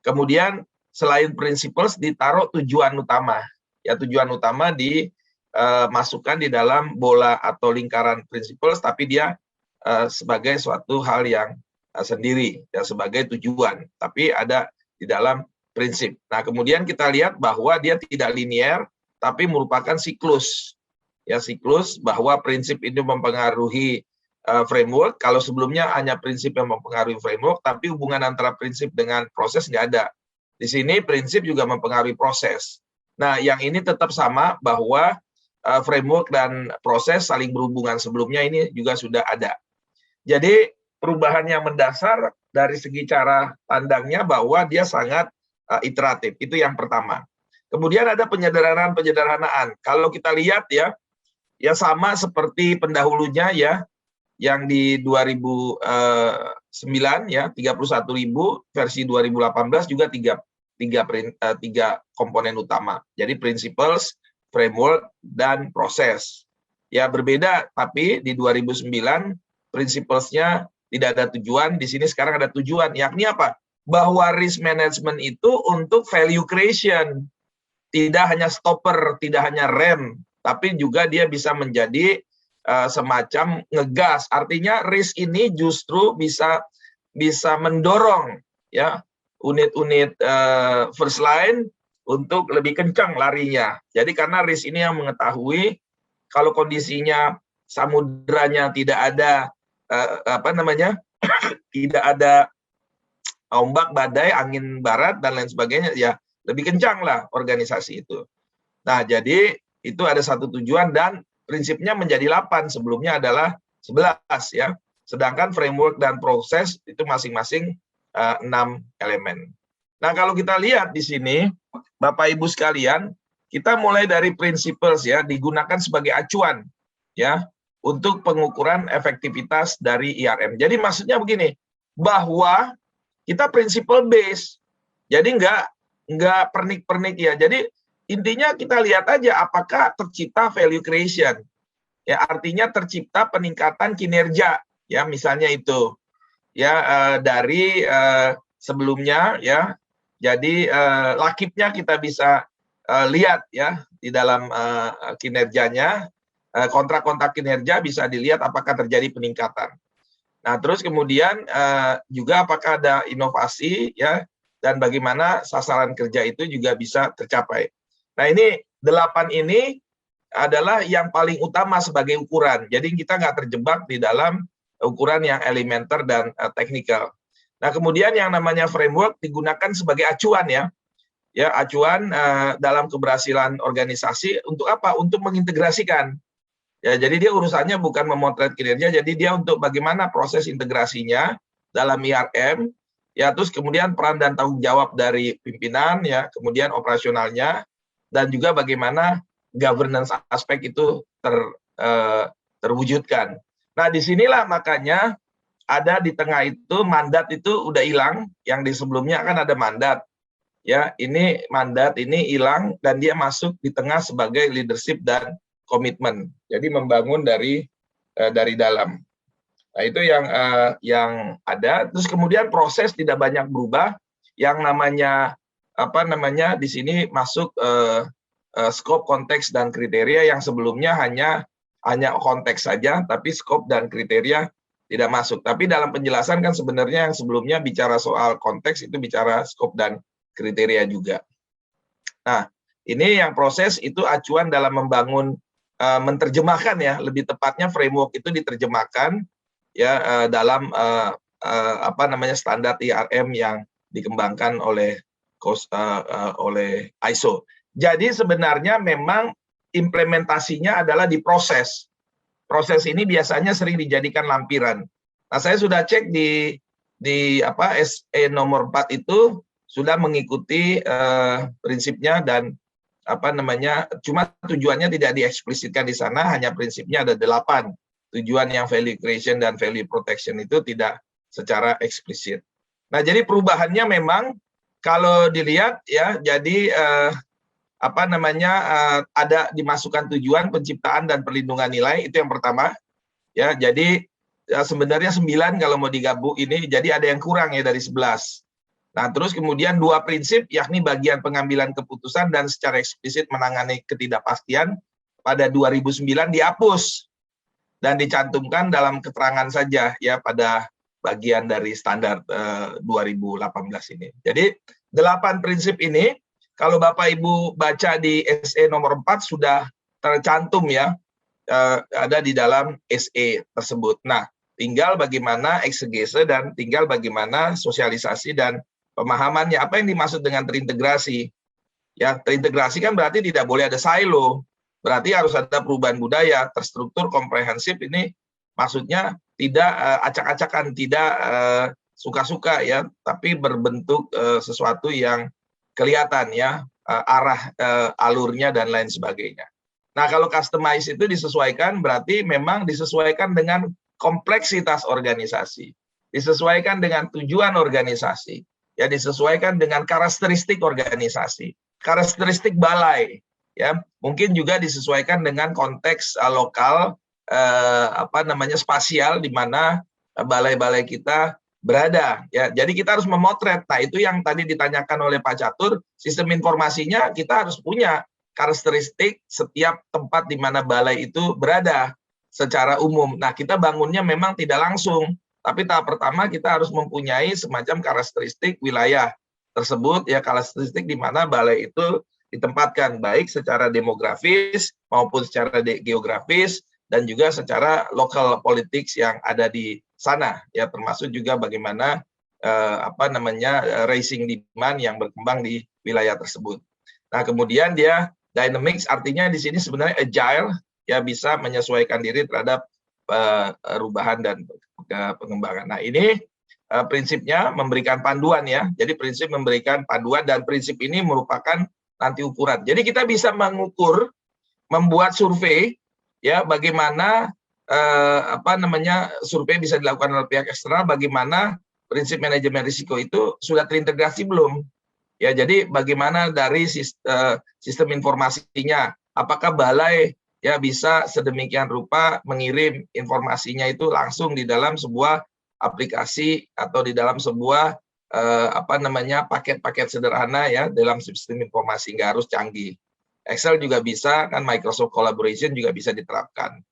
Kemudian selain principles ditaruh tujuan utama. Ya, tujuan utama dimasukkan di dalam bola atau lingkaran principles, tapi dia sebagai suatu hal yang sendiri, ya, sebagai tujuan, tapi ada di dalam prinsip. Nah, kemudian kita lihat bahwa dia tidak linier, tapi merupakan siklus. Ya, siklus bahwa prinsip ini mempengaruhi framework. Kalau sebelumnya hanya prinsip yang mempengaruhi framework, tapi hubungan antara prinsip dengan proses nggak ada. Di sini prinsip juga mempengaruhi proses. Nah, yang ini tetap sama bahwa framework dan proses saling berhubungan. Sebelumnya ini juga sudah ada. Jadi perubahan yang mendasar dari segi cara pandangnya bahwa dia sangat iteratif. Itu yang pertama. Kemudian ada penyederhanaan. Kalau kita lihat ya sama seperti pendahulunya ya, yang di 2009 ya 31.000, versi 2018 juga tiga komponen utama. Jadi principles, framework, dan proses. Ya berbeda, tapi di 2009 principles-nya tidak ada tujuan, di sini sekarang ada tujuan, yakni apa? Bahwa risk management itu untuk value creation. Tidak hanya stopper, tidak hanya rem, tapi juga dia bisa menjadi semacam ngegas. Artinya risk ini justru bisa mendorong ya unit-unit first line untuk lebih kencang larinya. Jadi karena risk ini yang mengetahui kalau kondisinya samudranya tidak ada tidak ada ombak, badai, angin barat dan lain sebagainya, ya lebih kencang lah organisasi itu. Nah, jadi itu ada satu tujuan dan prinsipnya menjadi 8, sebelumnya adalah 11 ya. Sedangkan framework dan proses itu masing-masing 6 elemen. Nah, kalau kita lihat di sini, Bapak Ibu sekalian, kita mulai dari principles ya, digunakan sebagai acuan ya untuk pengukuran efektivitas dari IRM. Jadi maksudnya begini, bahwa kita principle base. Jadi enggak pernik-pernik ya. Jadi intinya kita lihat aja apakah tercipta value creation. Ya, artinya tercipta peningkatan kinerja ya, misalnya itu. Ya, dari sebelumnya ya. Jadi lakibnya kita bisa lihat ya di dalam kinerjanya, kontrak-kontrak kinerja bisa dilihat apakah terjadi peningkatan. Nah, terus kemudian juga apakah ada inovasi ya, dan bagaimana sasaran kerja itu juga bisa tercapai. Nah, ini 8 ini adalah yang paling utama sebagai ukuran. Jadi kita nggak terjebak di dalam ukuran yang elementer dan teknikal. Nah, kemudian yang namanya framework digunakan sebagai acuan ya. Ya, acuan dalam keberhasilan organisasi untuk apa? Untuk mengintegrasikan. Ya, jadi dia urusannya bukan memotret kinerja, jadi dia untuk bagaimana proses integrasinya dalam IRM, ya, terus kemudian peran dan tanggung jawab dari pimpinan, ya, kemudian operasionalnya, dan juga bagaimana governance aspek itu terwujudkan. Nah, disinilah makanya ada di tengah itu mandat itu udah hilang, yang di sebelumnya kan ada mandat. Ya, ini mandat ini hilang dan dia masuk di tengah sebagai leadership dan komitmen. Jadi membangun dari dalam. Nah, itu yang ada. Terus kemudian proses tidak banyak berubah. Yang namanya di sini masuk scope, konteks dan kriteria, yang sebelumnya hanya konteks saja, tapi scope dan kriteria tidak masuk. Tapi dalam penjelasan kan sebenarnya yang sebelumnya bicara soal konteks, itu bicara scope dan kriteria juga. Nah, ini yang proses itu acuan dalam membangun, menerjemahkan ya, lebih tepatnya framework itu diterjemahkan ya dalam standar IRM yang dikembangkan oleh ISO. Jadi sebenarnya memang implementasinya adalah di proses. Proses ini biasanya sering dijadikan lampiran. Nah, saya sudah cek di SE nomor 4 itu sudah mengikuti prinsipnya dan cuma tujuannya tidak dieksplisitkan di sana, hanya prinsipnya ada 8. Tujuan yang value creation dan value protection itu tidak secara eksplisit. Nah, jadi perubahannya memang kalau dilihat ya, jadi ada dimasukkan tujuan penciptaan dan perlindungan nilai, itu yang pertama. Ya, jadi sebenarnya 9 kalau mau digabung ini, jadi ada yang kurang ya dari 11. Nah, terus kemudian 2 prinsip, yakni bagian pengambilan keputusan dan secara eksplisit menangani ketidakpastian pada 2009 dihapus dan dicantumkan dalam keterangan saja ya pada bagian dari standar 2018 ini. Jadi 8 prinsip ini kalau Bapak Ibu baca di SE nomor 4 sudah tercantum ya, ada di dalam SE tersebut. Nah, tinggal bagaimana eksegese dan tinggal bagaimana sosialisasi dan pemahamannya. Apa yang dimaksud dengan terintegrasi? Ya, terintegrasi kan berarti tidak boleh ada silo. Berarti harus ada perubahan budaya, terstruktur, komprehensif. Ini maksudnya tidak acak-acakan, tidak suka-suka ya, tapi berbentuk sesuatu yang kelihatan ya, arah alurnya dan lain sebagainya. Nah, kalau customize itu disesuaikan, berarti memang disesuaikan dengan kompleksitas organisasi, disesuaikan dengan tujuan organisasi, ya disesuaikan dengan karakteristik organisasi, karakteristik balai, ya mungkin juga disesuaikan dengan konteks lokal, spasial di mana balai-balai kita berada, ya. Jadi kita harus memotret. Nah, itu yang tadi ditanyakan oleh Pak Catur, sistem informasinya kita harus punya karakteristik setiap tempat di mana balai itu berada secara umum. Nah, kita bangunnya memang tidak langsung, tapi tahap pertama kita harus mempunyai semacam karakteristik wilayah tersebut, ya karakteristik di mana balai itu ditempatkan, baik secara demografis maupun secara geografis dan juga secara local politics yang ada di sana, ya termasuk juga bagaimana rising demand yang berkembang di wilayah tersebut. Nah, kemudian dia dynamics, artinya di sini sebenarnya agile, ya bisa menyesuaikan diri terhadap perubahan dan pengembangan. Nah, ini prinsipnya memberikan panduan ya. Jadi prinsip memberikan panduan dan prinsip ini merupakan nanti ukuran. Jadi kita bisa mengukur, membuat survei ya bagaimana survei bisa dilakukan oleh pihak eksternal, bagaimana prinsip manajemen risiko itu sudah terintegrasi belum. Ya, jadi bagaimana dari sistem informasinya, apakah balai ya bisa sedemikian rupa mengirim informasinya itu langsung di dalam sebuah aplikasi atau di dalam sebuah paket-paket sederhana ya dalam sistem informasi, nggak harus canggih. Excel juga bisa, kan Microsoft Collaboration juga bisa diterapkan.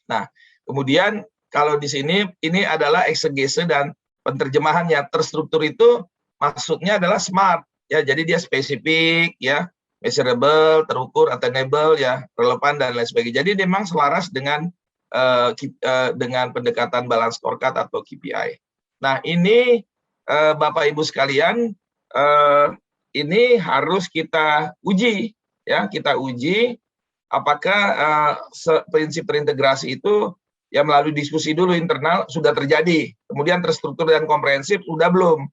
Nah, kemudian kalau di sini ini adalah eksegese dan penerjemahannya. Terstruktur itu maksudnya adalah smart ya, jadi dia spesifik ya, measurable, terukur, attainable ya, relevan dan lain sebagainya. Jadi memang selaras dengan pendekatan balance scorecard atau KPI. Nah, ini Bapak Ibu sekalian, ini harus kita uji ya, kita uji apakah prinsip terintegrasi itu ya melalui diskusi dulu internal sudah terjadi, kemudian terstruktur dan komprehensif sudah belum,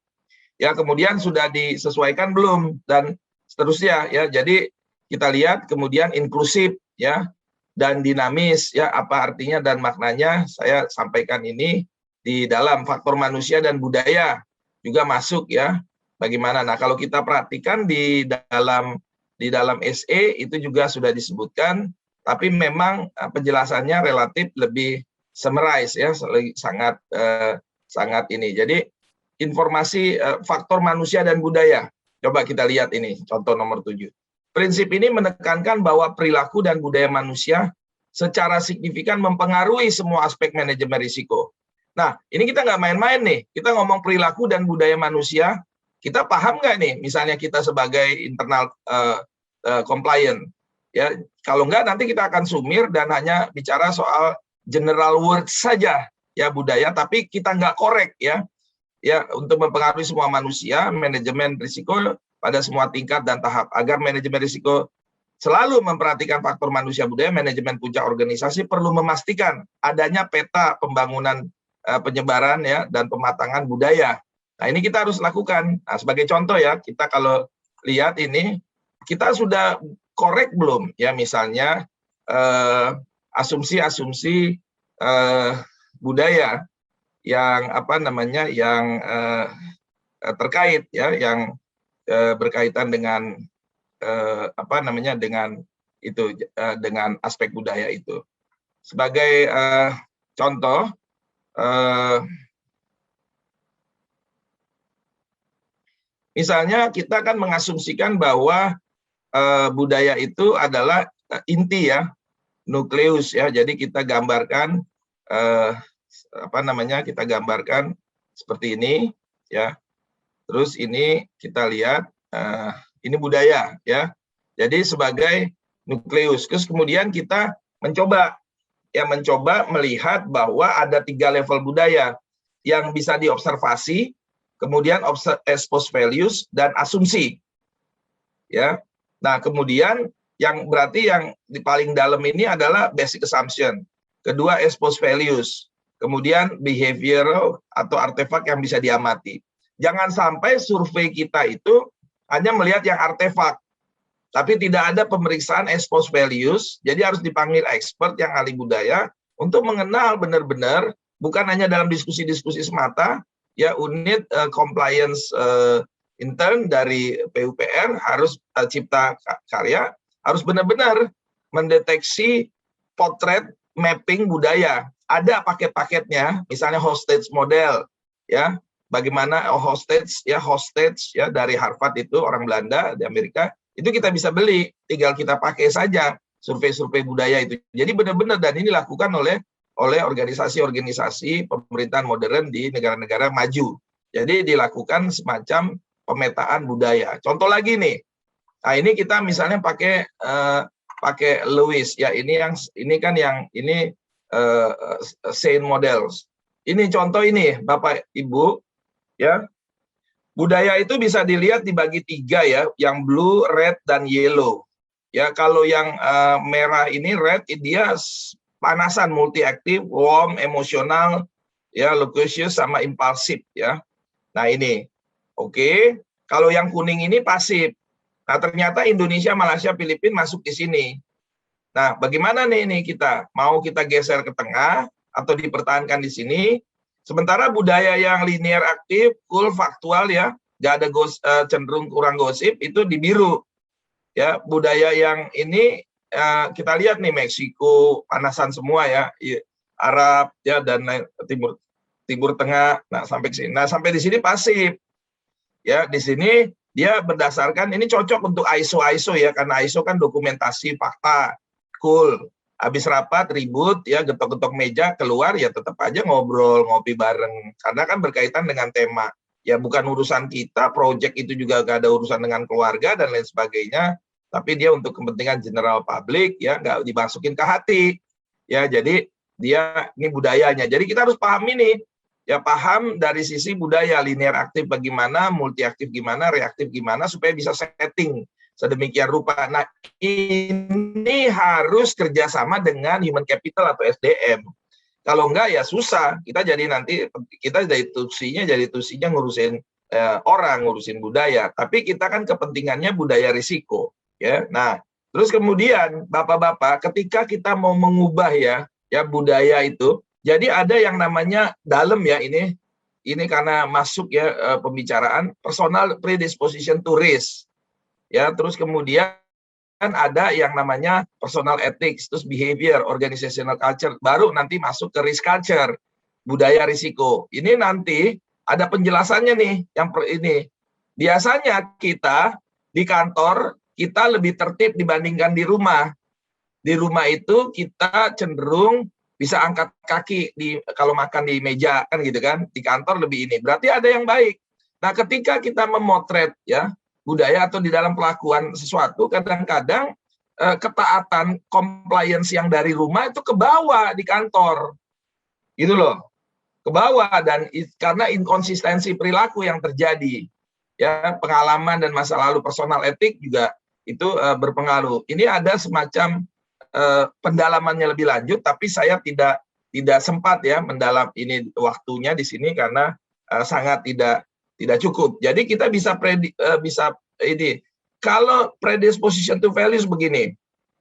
ya kemudian sudah disesuaikan belum dan seterusnya ya. Jadi kita lihat kemudian inklusif ya dan dinamis ya, apa artinya dan maknanya saya sampaikan ini di dalam faktor manusia dan budaya juga masuk ya. Bagaimana? Nah, kalau kita perhatikan di dalam SE itu juga sudah disebutkan, tapi memang penjelasannya relatif lebih summarize ya, sangat ini. Jadi informasi faktor manusia dan budaya. Coba kita lihat ini contoh nomor 7. Prinsip ini menekankan bahwa perilaku dan budaya manusia secara signifikan mempengaruhi semua aspek manajemen risiko. Nah, ini kita nggak main-main nih. Kita ngomong perilaku dan budaya manusia, kita paham nggak nih? Misalnya kita sebagai internal compliant, ya. Kalau nggak nanti kita akan sumir dan hanya bicara soal general words saja, ya budaya, tapi kita nggak korek ya. Ya, untuk mempengaruhi semua manusia, manajemen risiko pada semua tingkat dan tahap agar manajemen risiko selalu memperhatikan faktor manusia budaya, manajemen puncak organisasi perlu memastikan adanya peta pembangunan penyebaran ya dan pematangan budaya. Nah, ini kita harus lakukan. Nah, sebagai contoh ya, kita kalau lihat ini, kita sudah korek belum ya, misalnya asumsi-asumsi budaya yang apa namanya, yang terkait ya, yang berkaitan dengan apa namanya, dengan itu, dengan aspek budaya itu. Sebagai contoh, misalnya kita kan mengasumsikan bahwa budaya itu adalah inti ya, nukleus ya. Jadi kita gambarkan apa namanya, kita gambarkan seperti ini ya. Terus ini kita lihat ini budaya ya. Jadi sebagai nukleus. Terus kemudian kita mencoba melihat bahwa ada 3 level budaya yang bisa diobservasi, kemudian expose values dan asumsi. Ya. Nah, kemudian yang berarti yang di paling dalam ini adalah basic assumption. Kedua, expose values. Kemudian behavioral atau artefak yang bisa diamati. Jangan sampai survei kita itu hanya melihat yang artefak, tapi tidak ada pemeriksaan expose values. Jadi harus dipanggil expert yang ahli budaya untuk mengenal benar-benar, bukan hanya dalam diskusi-diskusi semata, ya, unit compliance intern dari PUPR harus cipta karya, harus benar-benar mendeteksi potret mapping budaya. Ada paket-paketnya, misalnya hostage model, ya, bagaimana hostage ya dari Harvard itu, orang Belanda di Amerika, itu kita bisa beli, tinggal kita pakai saja survei-survei budaya itu. Jadi benar-benar, dan ini dilakukan oleh organisasi-organisasi pemerintahan modern di negara-negara maju. Jadi dilakukan semacam pemetaan budaya. Contoh lagi nih, nah ini kita misalnya pakai Lewis ya, ini Saint models. Ini contoh ini Bapak Ibu ya. Budaya itu bisa dilihat dibagi 3 ya, yang blue, red, dan yellow. Ya, kalau yang merah ini red, dia panasan, multi-aktif, warm, emosional, ya, loquacious, sama impulsif ya. Nah ini, oke. Kalau yang kuning ini pasif. Nah ternyata Indonesia, Malaysia, Filipina masuk di sini. Nah bagaimana nih kita? Mau kita geser ke tengah atau dipertahankan di sini? Sementara budaya yang linear aktif, cool, faktual ya, nggak ada cenderung kurang gosip, itu di biru. Ya, budaya yang ini kita lihat nih, Meksiko panasan semua ya, Arab ya, dan Timur Tengah. Nah sampai ke sini. Nah sampai di sini pasif. Ya, di sini dia berdasarkan, ini cocok untuk ISO ya, karena ISO kan dokumentasi fakta, cool. Habis rapat, ribut, ya, getok-getok meja, keluar, ya tetap aja ngobrol, ngopi bareng. Karena kan berkaitan dengan tema. Ya bukan urusan kita, project itu juga gak ada urusan dengan keluarga, dan lain sebagainya. Tapi dia untuk kepentingan general public, ya, nggak dimasukin ke hati. Ya, jadi dia, ini budayanya. Jadi kita harus paham ini. Ya, paham dari sisi budaya, linear aktif bagaimana, multi aktif gimana, reaktif gimana, supaya bisa setting sedemikian rupa. Nah, ini harus kerjasama dengan human capital atau SDM. Kalau enggak ya susah. Kita jadi nanti, kita jadi tusinya ngurusin orang, ngurusin budaya. Tapi kita kan kepentingannya budaya risiko. Ya, nah, terus kemudian Bapak-bapak, ketika kita mau mengubah ya budaya itu, jadi ada yang namanya dalam ya, ini karena masuk ya pembicaraan personal predisposition to risk. Ya, terus kemudian ada yang namanya personal ethics, terus behavior, organizational culture, baru nanti masuk ke risk culture, budaya risiko. Ini nanti ada penjelasannya nih, yang ini. Biasanya kita di kantor, kita lebih tertib dibandingkan di rumah. Di rumah itu kita cenderung bisa angkat kaki kalau makan di meja, kan gitu kan. Di kantor lebih ini. Berarti ada yang baik. Nah, ketika kita memotret ya budaya atau di dalam pelakuan sesuatu, kadang-kadang ketaatan compliance yang dari rumah itu ke bawah di kantor. Gitu loh. Ke bawah, dan karena inkonsistensi perilaku yang terjadi. Ya, pengalaman dan masa lalu, personal etik juga itu berpengaruh. Ini ada semacam pendalamannya lebih lanjut, tapi saya tidak sempat ya mendalam ini waktunya di sini karena sangat tidak cukup. Jadi kita bisa ini kalau predisposition to values begini,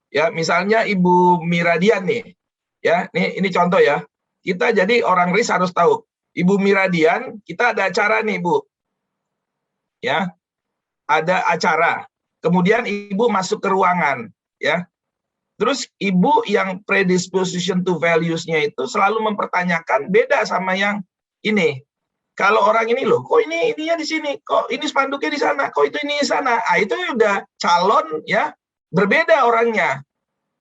ya misalnya Ibu Miradian nih, ya ini contoh ya. Kita jadi orang risk harus tahu, Ibu Miradian, kita ada acara nih Bu, ya ada acara. Kemudian Ibu masuk ke ruangan, ya. Terus Ibu yang predisposition to values-nya itu selalu mempertanyakan beda sama yang ini. Kalau orang ini loh, kok ininya di sini, kok ini spanduknya di sana, kok itu ini di sana. Ah, itu udah calon ya, berbeda orangnya.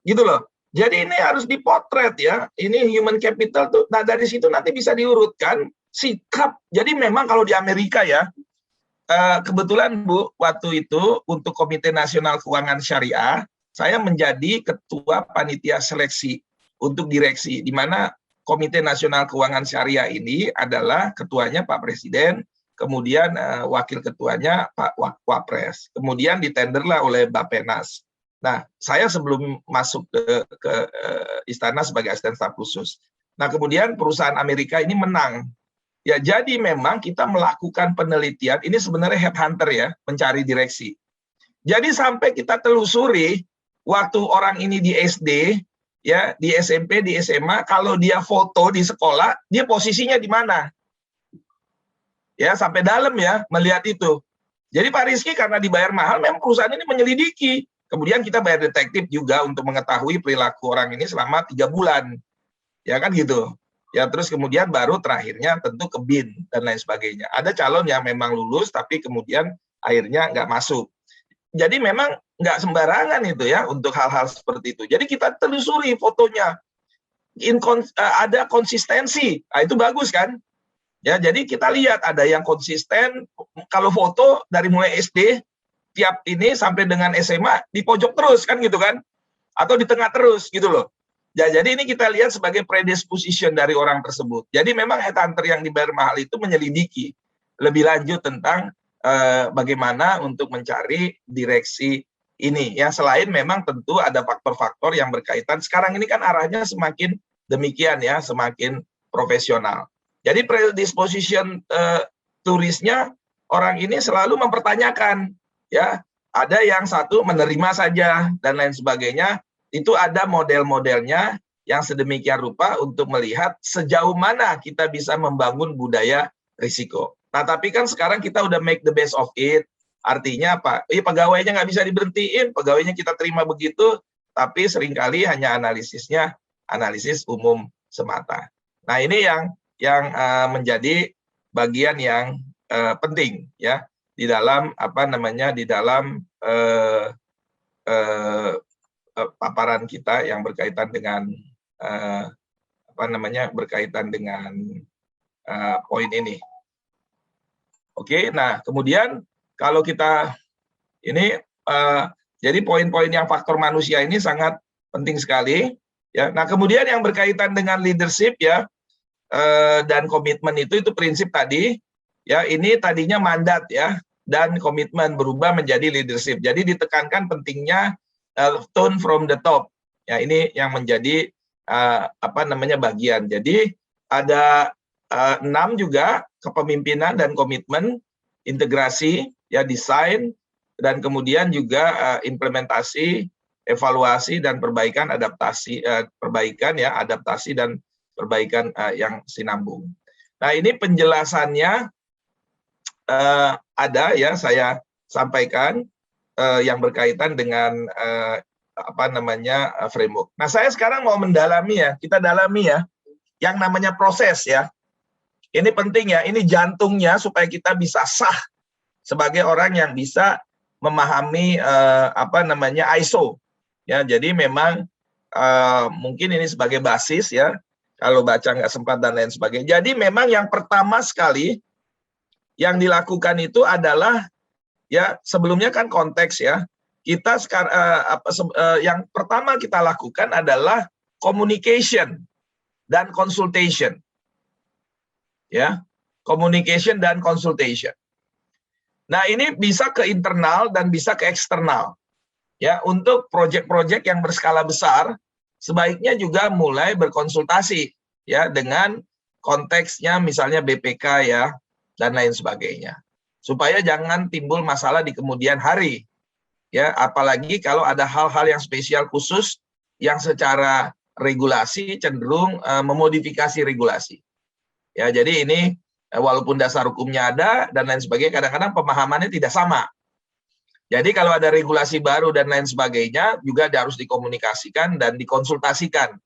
Gitu loh. Jadi ini harus dipotret ya. Ini human capital tuh. Nah, dari situ nanti bisa diurutkan sikap. Jadi memang kalau di Amerika ya, kebetulan Bu, waktu itu untuk Komite Nasional Keuangan Syariah, saya menjadi ketua panitia seleksi untuk direksi, di mana Komite Nasional Keuangan Syariah ini adalah ketuanya Pak Presiden, kemudian wakil ketuanya Pak Wapres, kemudian ditenderlah oleh Bappenas. Nah, saya sebelum masuk ke istana sebagai asisten staf khusus. Nah, kemudian perusahaan Amerika ini menang. Ya, jadi memang kita melakukan penelitian, ini sebenarnya headhunter ya, mencari direksi. Jadi sampai kita telusuri, waktu orang ini di SD, ya di SMP, di SMA, kalau dia foto di sekolah, dia posisinya di mana? Ya, sampai dalam ya, melihat itu. Jadi Pak Rizky karena dibayar mahal, memang perusahaan ini menyelidiki. Kemudian kita bayar detektif juga untuk mengetahui perilaku orang ini selama 3 bulan. Ya kan gitu. Ya, terus kemudian baru terakhirnya tentu ke BIN dan lain sebagainya. Ada calon yang memang lulus tapi kemudian akhirnya nggak masuk. Jadi memang nggak sembarangan itu ya untuk hal-hal seperti itu. Jadi kita telusuri fotonya, ada konsistensi. Nah, itu bagus kan? Ya, jadi kita lihat ada yang konsisten. Kalau foto dari mulai SD tiap ini sampai dengan SMA di pojok terus kan gitu kan? Atau di tengah terus gitu loh. Ya, jadi ini kita lihat sebagai predisposition dari orang tersebut. Jadi memang headhunter yang dibayar mahal itu menyelidiki lebih lanjut tentang bagaimana untuk mencari direksi ini. Ya, selain memang tentu ada faktor-faktor yang berkaitan. Sekarang ini kan arahnya semakin demikian ya, semakin profesional. Jadi predisposition turisnya orang ini selalu mempertanyakan. Ya, ada yang satu menerima saja dan lain sebagainya. Itu ada model-modelnya yang sedemikian rupa untuk melihat sejauh mana kita bisa membangun budaya risiko. Nah, tapi kan sekarang kita udah make the best of it. Artinya apa? Pegawainya nggak bisa diberhentiin, pegawainya kita terima begitu, tapi seringkali hanya analisis umum semata. Nah, ini yang menjadi bagian yang penting ya di dalam paparan kita yang berkaitan dengan berkaitan dengan poin ini. Oke, nah kemudian kalau kita ini jadi poin-poin yang faktor manusia ini sangat penting sekali ya. Nah, kemudian yang berkaitan dengan leadership ya dan komitmen itu prinsip tadi ya, ini tadinya mandat ya dan komitmen berubah menjadi leadership. Jadi ditekankan pentingnya tone from the top. Ya, ini yang menjadi bagian. Jadi ada 6 juga, kepemimpinan dan komitmen, integrasi, ya desain, dan kemudian juga implementasi, evaluasi dan perbaikan, adaptasi dan perbaikan yang sinambung. Nah, ini penjelasannya ada ya, saya sampaikan yang berkaitan dengan framework. Nah, saya sekarang mau mendalami ya, kita dalami ya, yang namanya proses ya. Ini penting ya, ini jantungnya supaya kita bisa sah sebagai orang yang bisa memahami ISO. Ya, jadi memang mungkin ini sebagai basis ya, kalau baca nggak sempat dan lain sebagainya. Jadi memang yang pertama sekali yang dilakukan itu adalah ya, sebelumnya kan konteks ya. Kita sekarang yang pertama kita lakukan adalah communication dan consultation. Ya, communication dan consultation. Nah, ini bisa ke internal dan bisa ke eksternal. Ya, untuk proyek-proyek yang berskala besar sebaiknya juga mulai berkonsultasi ya dengan konteksnya misalnya BPK ya dan lain sebagainya. Supaya jangan timbul masalah di kemudian hari. Ya, apalagi kalau ada hal-hal yang spesial khusus yang secara regulasi cenderung memodifikasi regulasi. Ya, jadi ini walaupun dasar hukumnya ada dan lain sebagainya, kadang-kadang pemahamannya tidak sama. Jadi kalau ada regulasi baru dan lain sebagainya juga harus dikomunikasikan dan dikonsultasikan,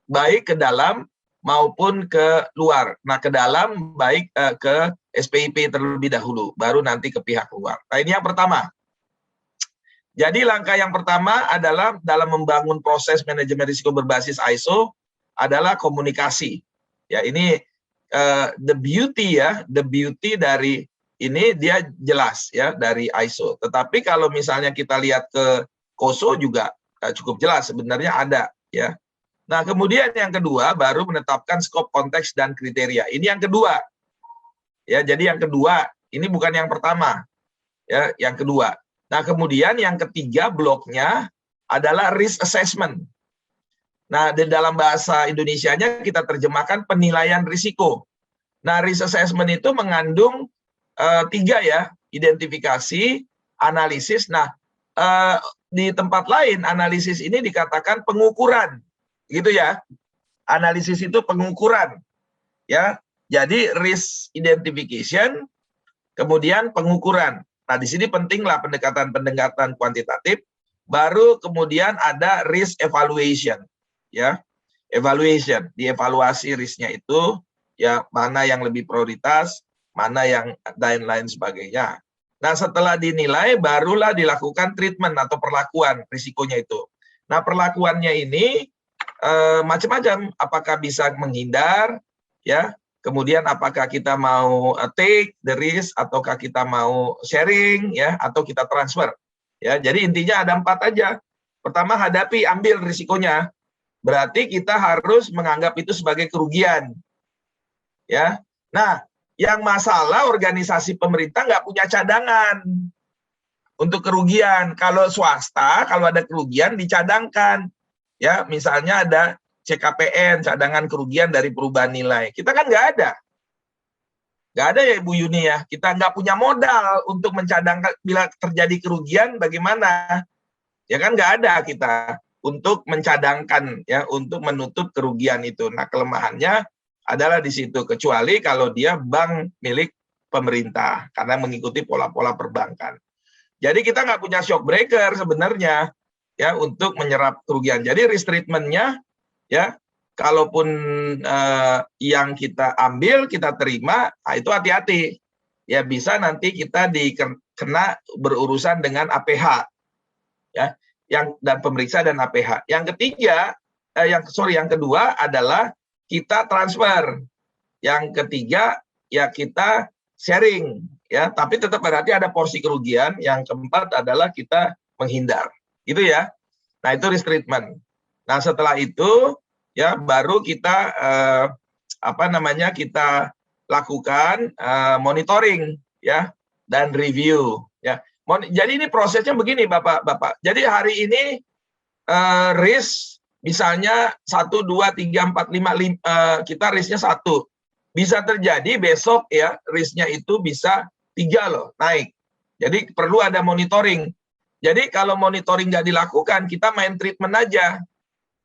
baik ke dalam maupun ke luar. Nah, ke dalam baik ke SPIP terlebih dahulu, baru nanti ke pihak luar. Nah, ini yang pertama. Jadi langkah yang pertama adalah dalam membangun proses manajemen risiko berbasis ISO adalah komunikasi. Ya, ini the beauty dari ini dia jelas ya dari ISO. Tetapi kalau misalnya kita lihat ke COSO juga cukup jelas sebenarnya ada ya. Nah, kemudian yang kedua baru menetapkan skop, konteks dan kriteria. Ini yang kedua. Ya, jadi yang kedua, ini bukan yang pertama. Ya, yang kedua. Nah, kemudian yang ketiga bloknya adalah risk assessment. Nah, di dalam bahasa Indonesianya kita terjemahkan penilaian risiko. Nah, risk assessment itu mengandung 3 ya, identifikasi, analisis. Nah, di tempat lain analisis ini dikatakan pengukuran, gitu ya. Analisis itu pengukuran, ya. Jadi risk identification, kemudian pengukuran. Nah, di sini pentinglah pendekatan kuantitatif. Baru kemudian ada risk evaluation, ya. Evaluation, dievaluasi risknya itu, ya mana yang lebih prioritas, mana yang lain sebagainya. Nah, setelah dinilai barulah dilakukan treatment atau perlakuan risikonya itu. Nah, perlakuannya ini macam-macam, apakah bisa menghindar ya, kemudian apakah kita mau take the risk ataukah kita mau sharing ya, atau kita transfer. Ya, jadi intinya ada 4 aja. Pertama, hadapi, ambil risikonya. Berarti kita harus menganggap itu sebagai kerugian. Ya. Nah, yang masalah organisasi pemerintah nggak punya cadangan untuk kerugian. Kalau swasta, kalau ada kerugian dicadangkan. Ya, misalnya ada CKPN, cadangan kerugian dari perubahan nilai. Kita kan nggak ada. Nggak ada ya Bu Yuni ya. Kita nggak punya modal untuk mencadangkan bila terjadi kerugian bagaimana. Ya kan nggak ada kita untuk mencadangkan ya, untuk menutup kerugian itu. Nah, kelemahannya adalah di situ, kecuali kalau dia bank milik pemerintah karena mengikuti pola-pola perbankan. Jadi kita nggak punya shock breaker sebenarnya ya untuk menyerap kerugian. Jadi risk treatment-nya ya, kalaupun yang kita ambil kita terima, nah itu hati-hati ya, bisa nanti kita dikena berurusan dengan APH ya, dan pemeriksa dan APH. Yang ketiga, yang kedua adalah kita transfer. Yang ketiga ya kita sharing ya, tapi tetap berarti ada porsi kerugian. Yang keempat adalah kita menghindar. Gitu ya. Nah, itu risk treatment. Nah, setelah itu ya baru kita kita lakukan monitoring ya dan review ya. Jadi ini prosesnya begini Bapak. Jadi hari ini risk misalnya 1, 2, 3, 4, 5, kita risknya 1. Bisa terjadi besok ya risknya itu bisa 3 loh naik. Jadi perlu ada monitoring. Jadi kalau monitoring nggak dilakukan, kita main treatment aja.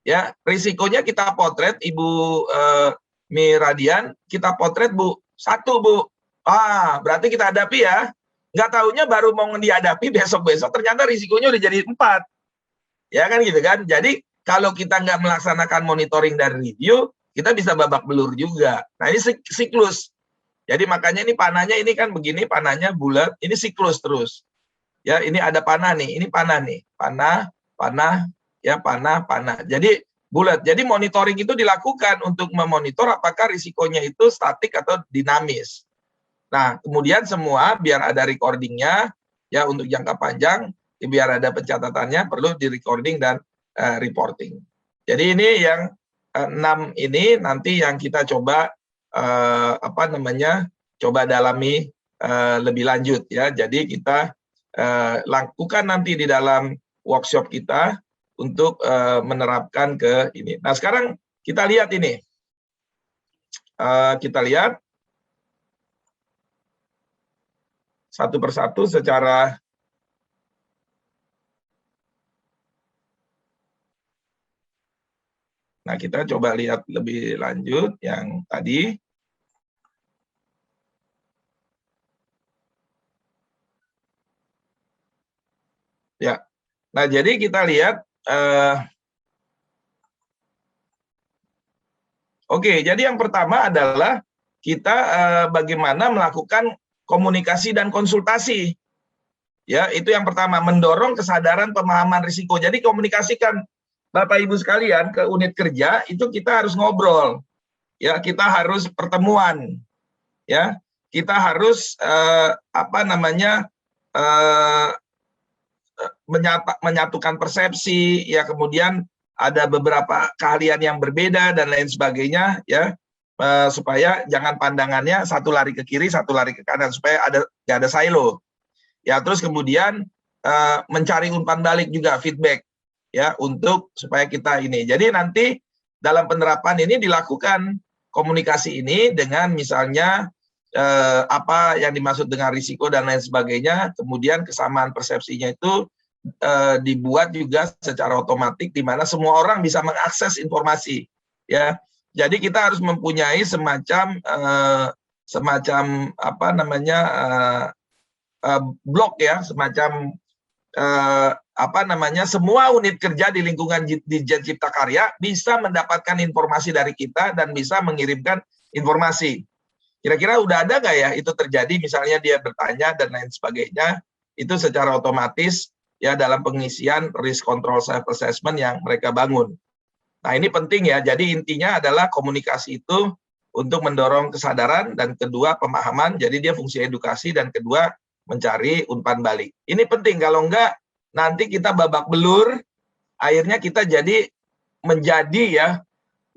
Ya, risikonya kita potret Ibu Miradian, kita potret Bu. 1 Bu. Berarti kita hadapi ya. Nggak tahunya baru mau dihadapi besok-besok ternyata risikonya udah jadi 4. Ya kan gitu kan. Jadi kalau kita nggak melaksanakan monitoring dan review, kita bisa babak belur juga. Nah, ini siklus. Jadi makanya ini panahnya ini kan begini, panahnya bulat, ini siklus terus. Ya, ini ada panah nih, ini panah nih. Panah, ya panah. Jadi bulat. Jadi monitoring itu dilakukan untuk memonitor apakah risikonya itu statik atau dinamis. Nah, kemudian semua biar ada recordingnya, ya untuk jangka panjang, ya biar ada pencatatannya, perlu di recording dan reporting. Jadi ini yang 6 ini nanti yang kita coba coba dalami lebih lanjut ya. Jadi kita lakukan nanti di dalam workshop kita untuk menerapkan ke ini. Nah, sekarang kita lihat ini. Kita lihat satu persatu secara Nah, kita coba lihat lebih lanjut yang tadi. Ya, nah jadi kita lihat, oke, jadi yang pertama adalah kita bagaimana melakukan komunikasi dan konsultasi. Ya, itu yang pertama, mendorong kesadaran pemahaman risiko. Jadi komunikasikan Bapak Ibu sekalian ke unit kerja itu kita harus ngobrol. Ya, kita harus pertemuan. Ya, kita harus menyatukan persepsi, ya, kemudian ada beberapa keahlian yang berbeda dan lain sebagainya, ya, supaya jangan pandangannya satu lari ke kiri, satu lari ke kanan, supaya nggak ada silo. Ya, terus kemudian mencari umpan balik juga, feedback, ya, untuk supaya kita ini. Jadi nanti dalam penerapan ini dilakukan komunikasi ini dengan misalnya apa yang dimaksud dengan risiko dan lain sebagainya, kemudian kesamaan persepsinya itu dibuat juga secara otomatis di mana semua orang bisa mengakses informasi, ya. Jadi kita harus mempunyai semacam blok, ya, semacam semua unit kerja di lingkungan Ditjen Cipta Karya bisa mendapatkan informasi dari kita dan bisa mengirimkan informasi. Kira-kira udah ada nggak ya itu terjadi, misalnya dia bertanya dan lain sebagainya, itu secara otomatis ya dalam pengisian risk control self assessment yang mereka bangun. Nah, ini penting ya, jadi intinya adalah komunikasi itu untuk mendorong kesadaran dan kedua pemahaman, jadi dia fungsi edukasi dan kedua mencari umpan balik. Ini penting, kalau enggak nanti kita babak belur, akhirnya kita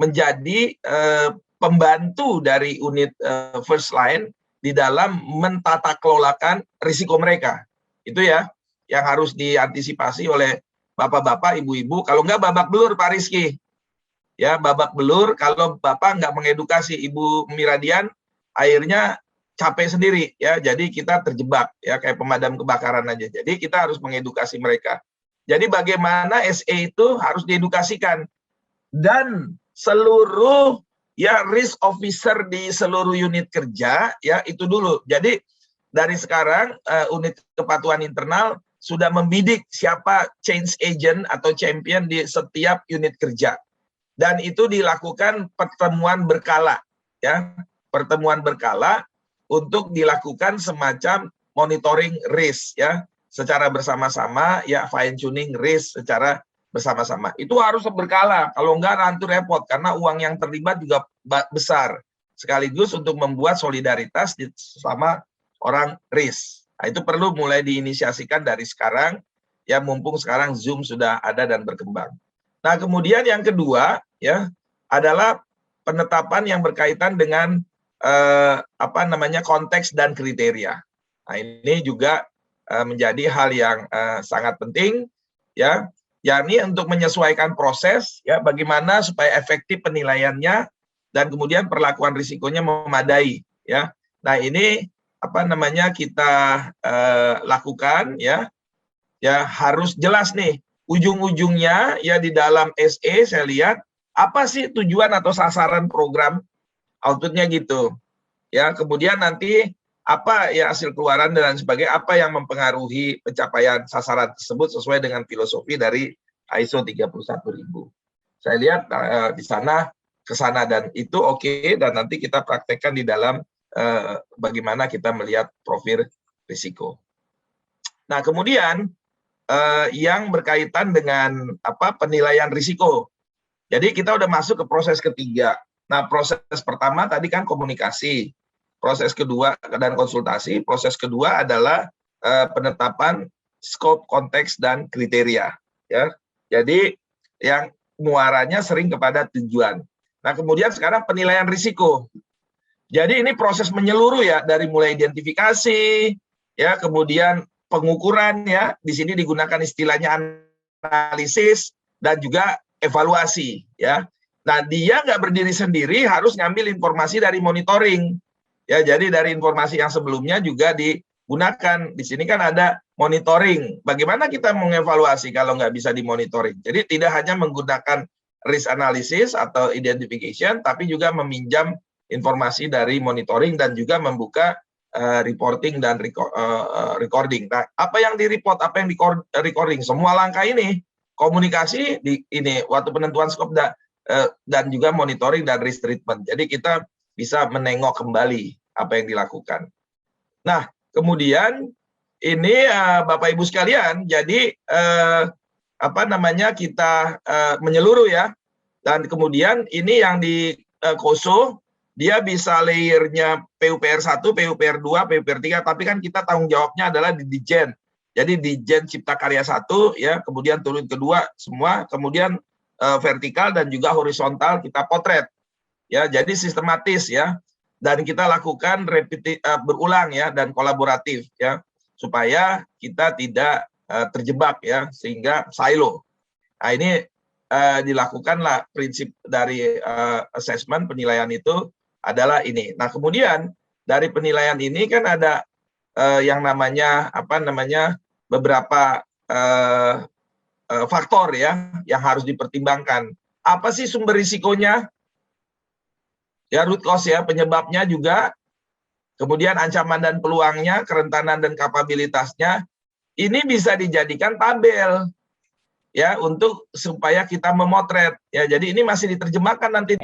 menjadi pembantu dari unit first line di dalam mentata kelolakan risiko mereka. Itu ya yang harus diantisipasi oleh bapak-bapak, ibu-ibu. Kalau enggak babak belur, Pak Rizky. Ya, babak belur kalau Bapak nggak mengedukasi Ibu Miradian, akhirnya capek sendiri, ya. Jadi kita terjebak, ya, kayak pemadam kebakaran aja. Jadi kita harus mengedukasi mereka. Jadi bagaimana SE itu harus diedukasikan. Dan seluruh ya risk officer di seluruh unit kerja, ya, itu dulu. Jadi dari sekarang unit kepatuhan internal sudah membidik siapa change agent atau champion di setiap unit kerja. Dan itu dilakukan pertemuan berkala, ya, pertemuan berkala untuk dilakukan semacam monitoring risk, ya, secara bersama-sama, ya, fine tuning risk secara bersama-sama. Itu harus berkala, kalau enggak nanti repot karena uang yang terlibat juga besar. Sekaligus untuk membuat solidaritas sama orang risk. Nah, itu perlu mulai diinisiasikan dari sekarang, ya, mumpung sekarang Zoom sudah ada dan berkembang. Nah, kemudian yang kedua, ya, adalah penetapan yang berkaitan dengan konteks dan kriteria. Nah, ini juga menjadi hal yang sangat penting, ya, yakni untuk menyesuaikan proses, ya, bagaimana supaya efektif penilaiannya dan kemudian perlakuan risikonya memadai, ya. Nah, ini kita lakukan, ya, ya, harus jelas nih ujung-ujungnya, ya, di dalam SE saya lihat apa sih tujuan atau sasaran program, outputnya gitu, ya. Kemudian nanti apa ya hasil keluaran dan sebagainya, apa yang mempengaruhi pencapaian sasaran tersebut sesuai dengan filosofi dari ISO 31000. Saya lihat di sana ke sana dan itu oke, dan nanti kita praktekkan di dalam bagaimana kita melihat profil risiko. Nah, kemudian yang berkaitan dengan penilaian risiko. Jadi kita udah masuk ke proses ketiga. Nah, proses pertama tadi kan komunikasi, proses kedua dan konsultasi, proses kedua adalah penetapan scope, konteks, dan kriteria, ya. Jadi yang muaranya sering kepada tujuan. Nah, kemudian sekarang penilaian risiko. Jadi ini proses menyeluruh, ya, dari mulai identifikasi, ya, kemudian pengukuran, ya, di sini digunakan istilahnya analisis dan juga evaluasi ya. Nah, dia nggak berdiri sendiri, harus ngambil informasi dari monitoring. Ya, jadi dari informasi yang sebelumnya juga digunakan. Di sini kan ada monitoring. Bagaimana kita mengevaluasi kalau nggak bisa dimonitoring? Jadi tidak hanya menggunakan risk analysis atau identification, tapi juga meminjam informasi dari monitoring dan juga membuka reporting dan recording. Nah, apa yang di-report, apa yang di-recording, semua langkah ini, komunikasi ini waktu penentuan skop dan juga monitoring dan risk treatment. Jadi kita bisa menengok kembali apa yang dilakukan. Nah, kemudian ini Bapak Ibu sekalian, jadi kita menyeluruh ya, dan kemudian ini yang di COSO, dia bisa layernya PUPR 1, PUPR 2, PUPR 3, tapi kan kita tanggung jawabnya adalah di Dijen. Jadi Dijen Cipta Karya 1 ya, kemudian turun kedua semua, kemudian vertikal dan juga horizontal kita potret. Ya, jadi sistematis ya. Dan kita lakukan berulang ya dan kolaboratif ya, supaya kita tidak terjebak ya, sehingga silo. Nah, ini dilakukanlah prinsip dari assessment penilaian itu adalah ini. Nah, kemudian dari penilaian ini kan ada yang namanya beberapa faktor ya yang harus dipertimbangkan. Apa sih sumber risikonya? Ya, root cause ya, penyebabnya juga. Kemudian ancaman dan peluangnya, kerentanan dan kapabilitasnya. Ini bisa dijadikan tabel ya, untuk supaya kita memotret ya. Jadi ini masih diterjemahkan nanti.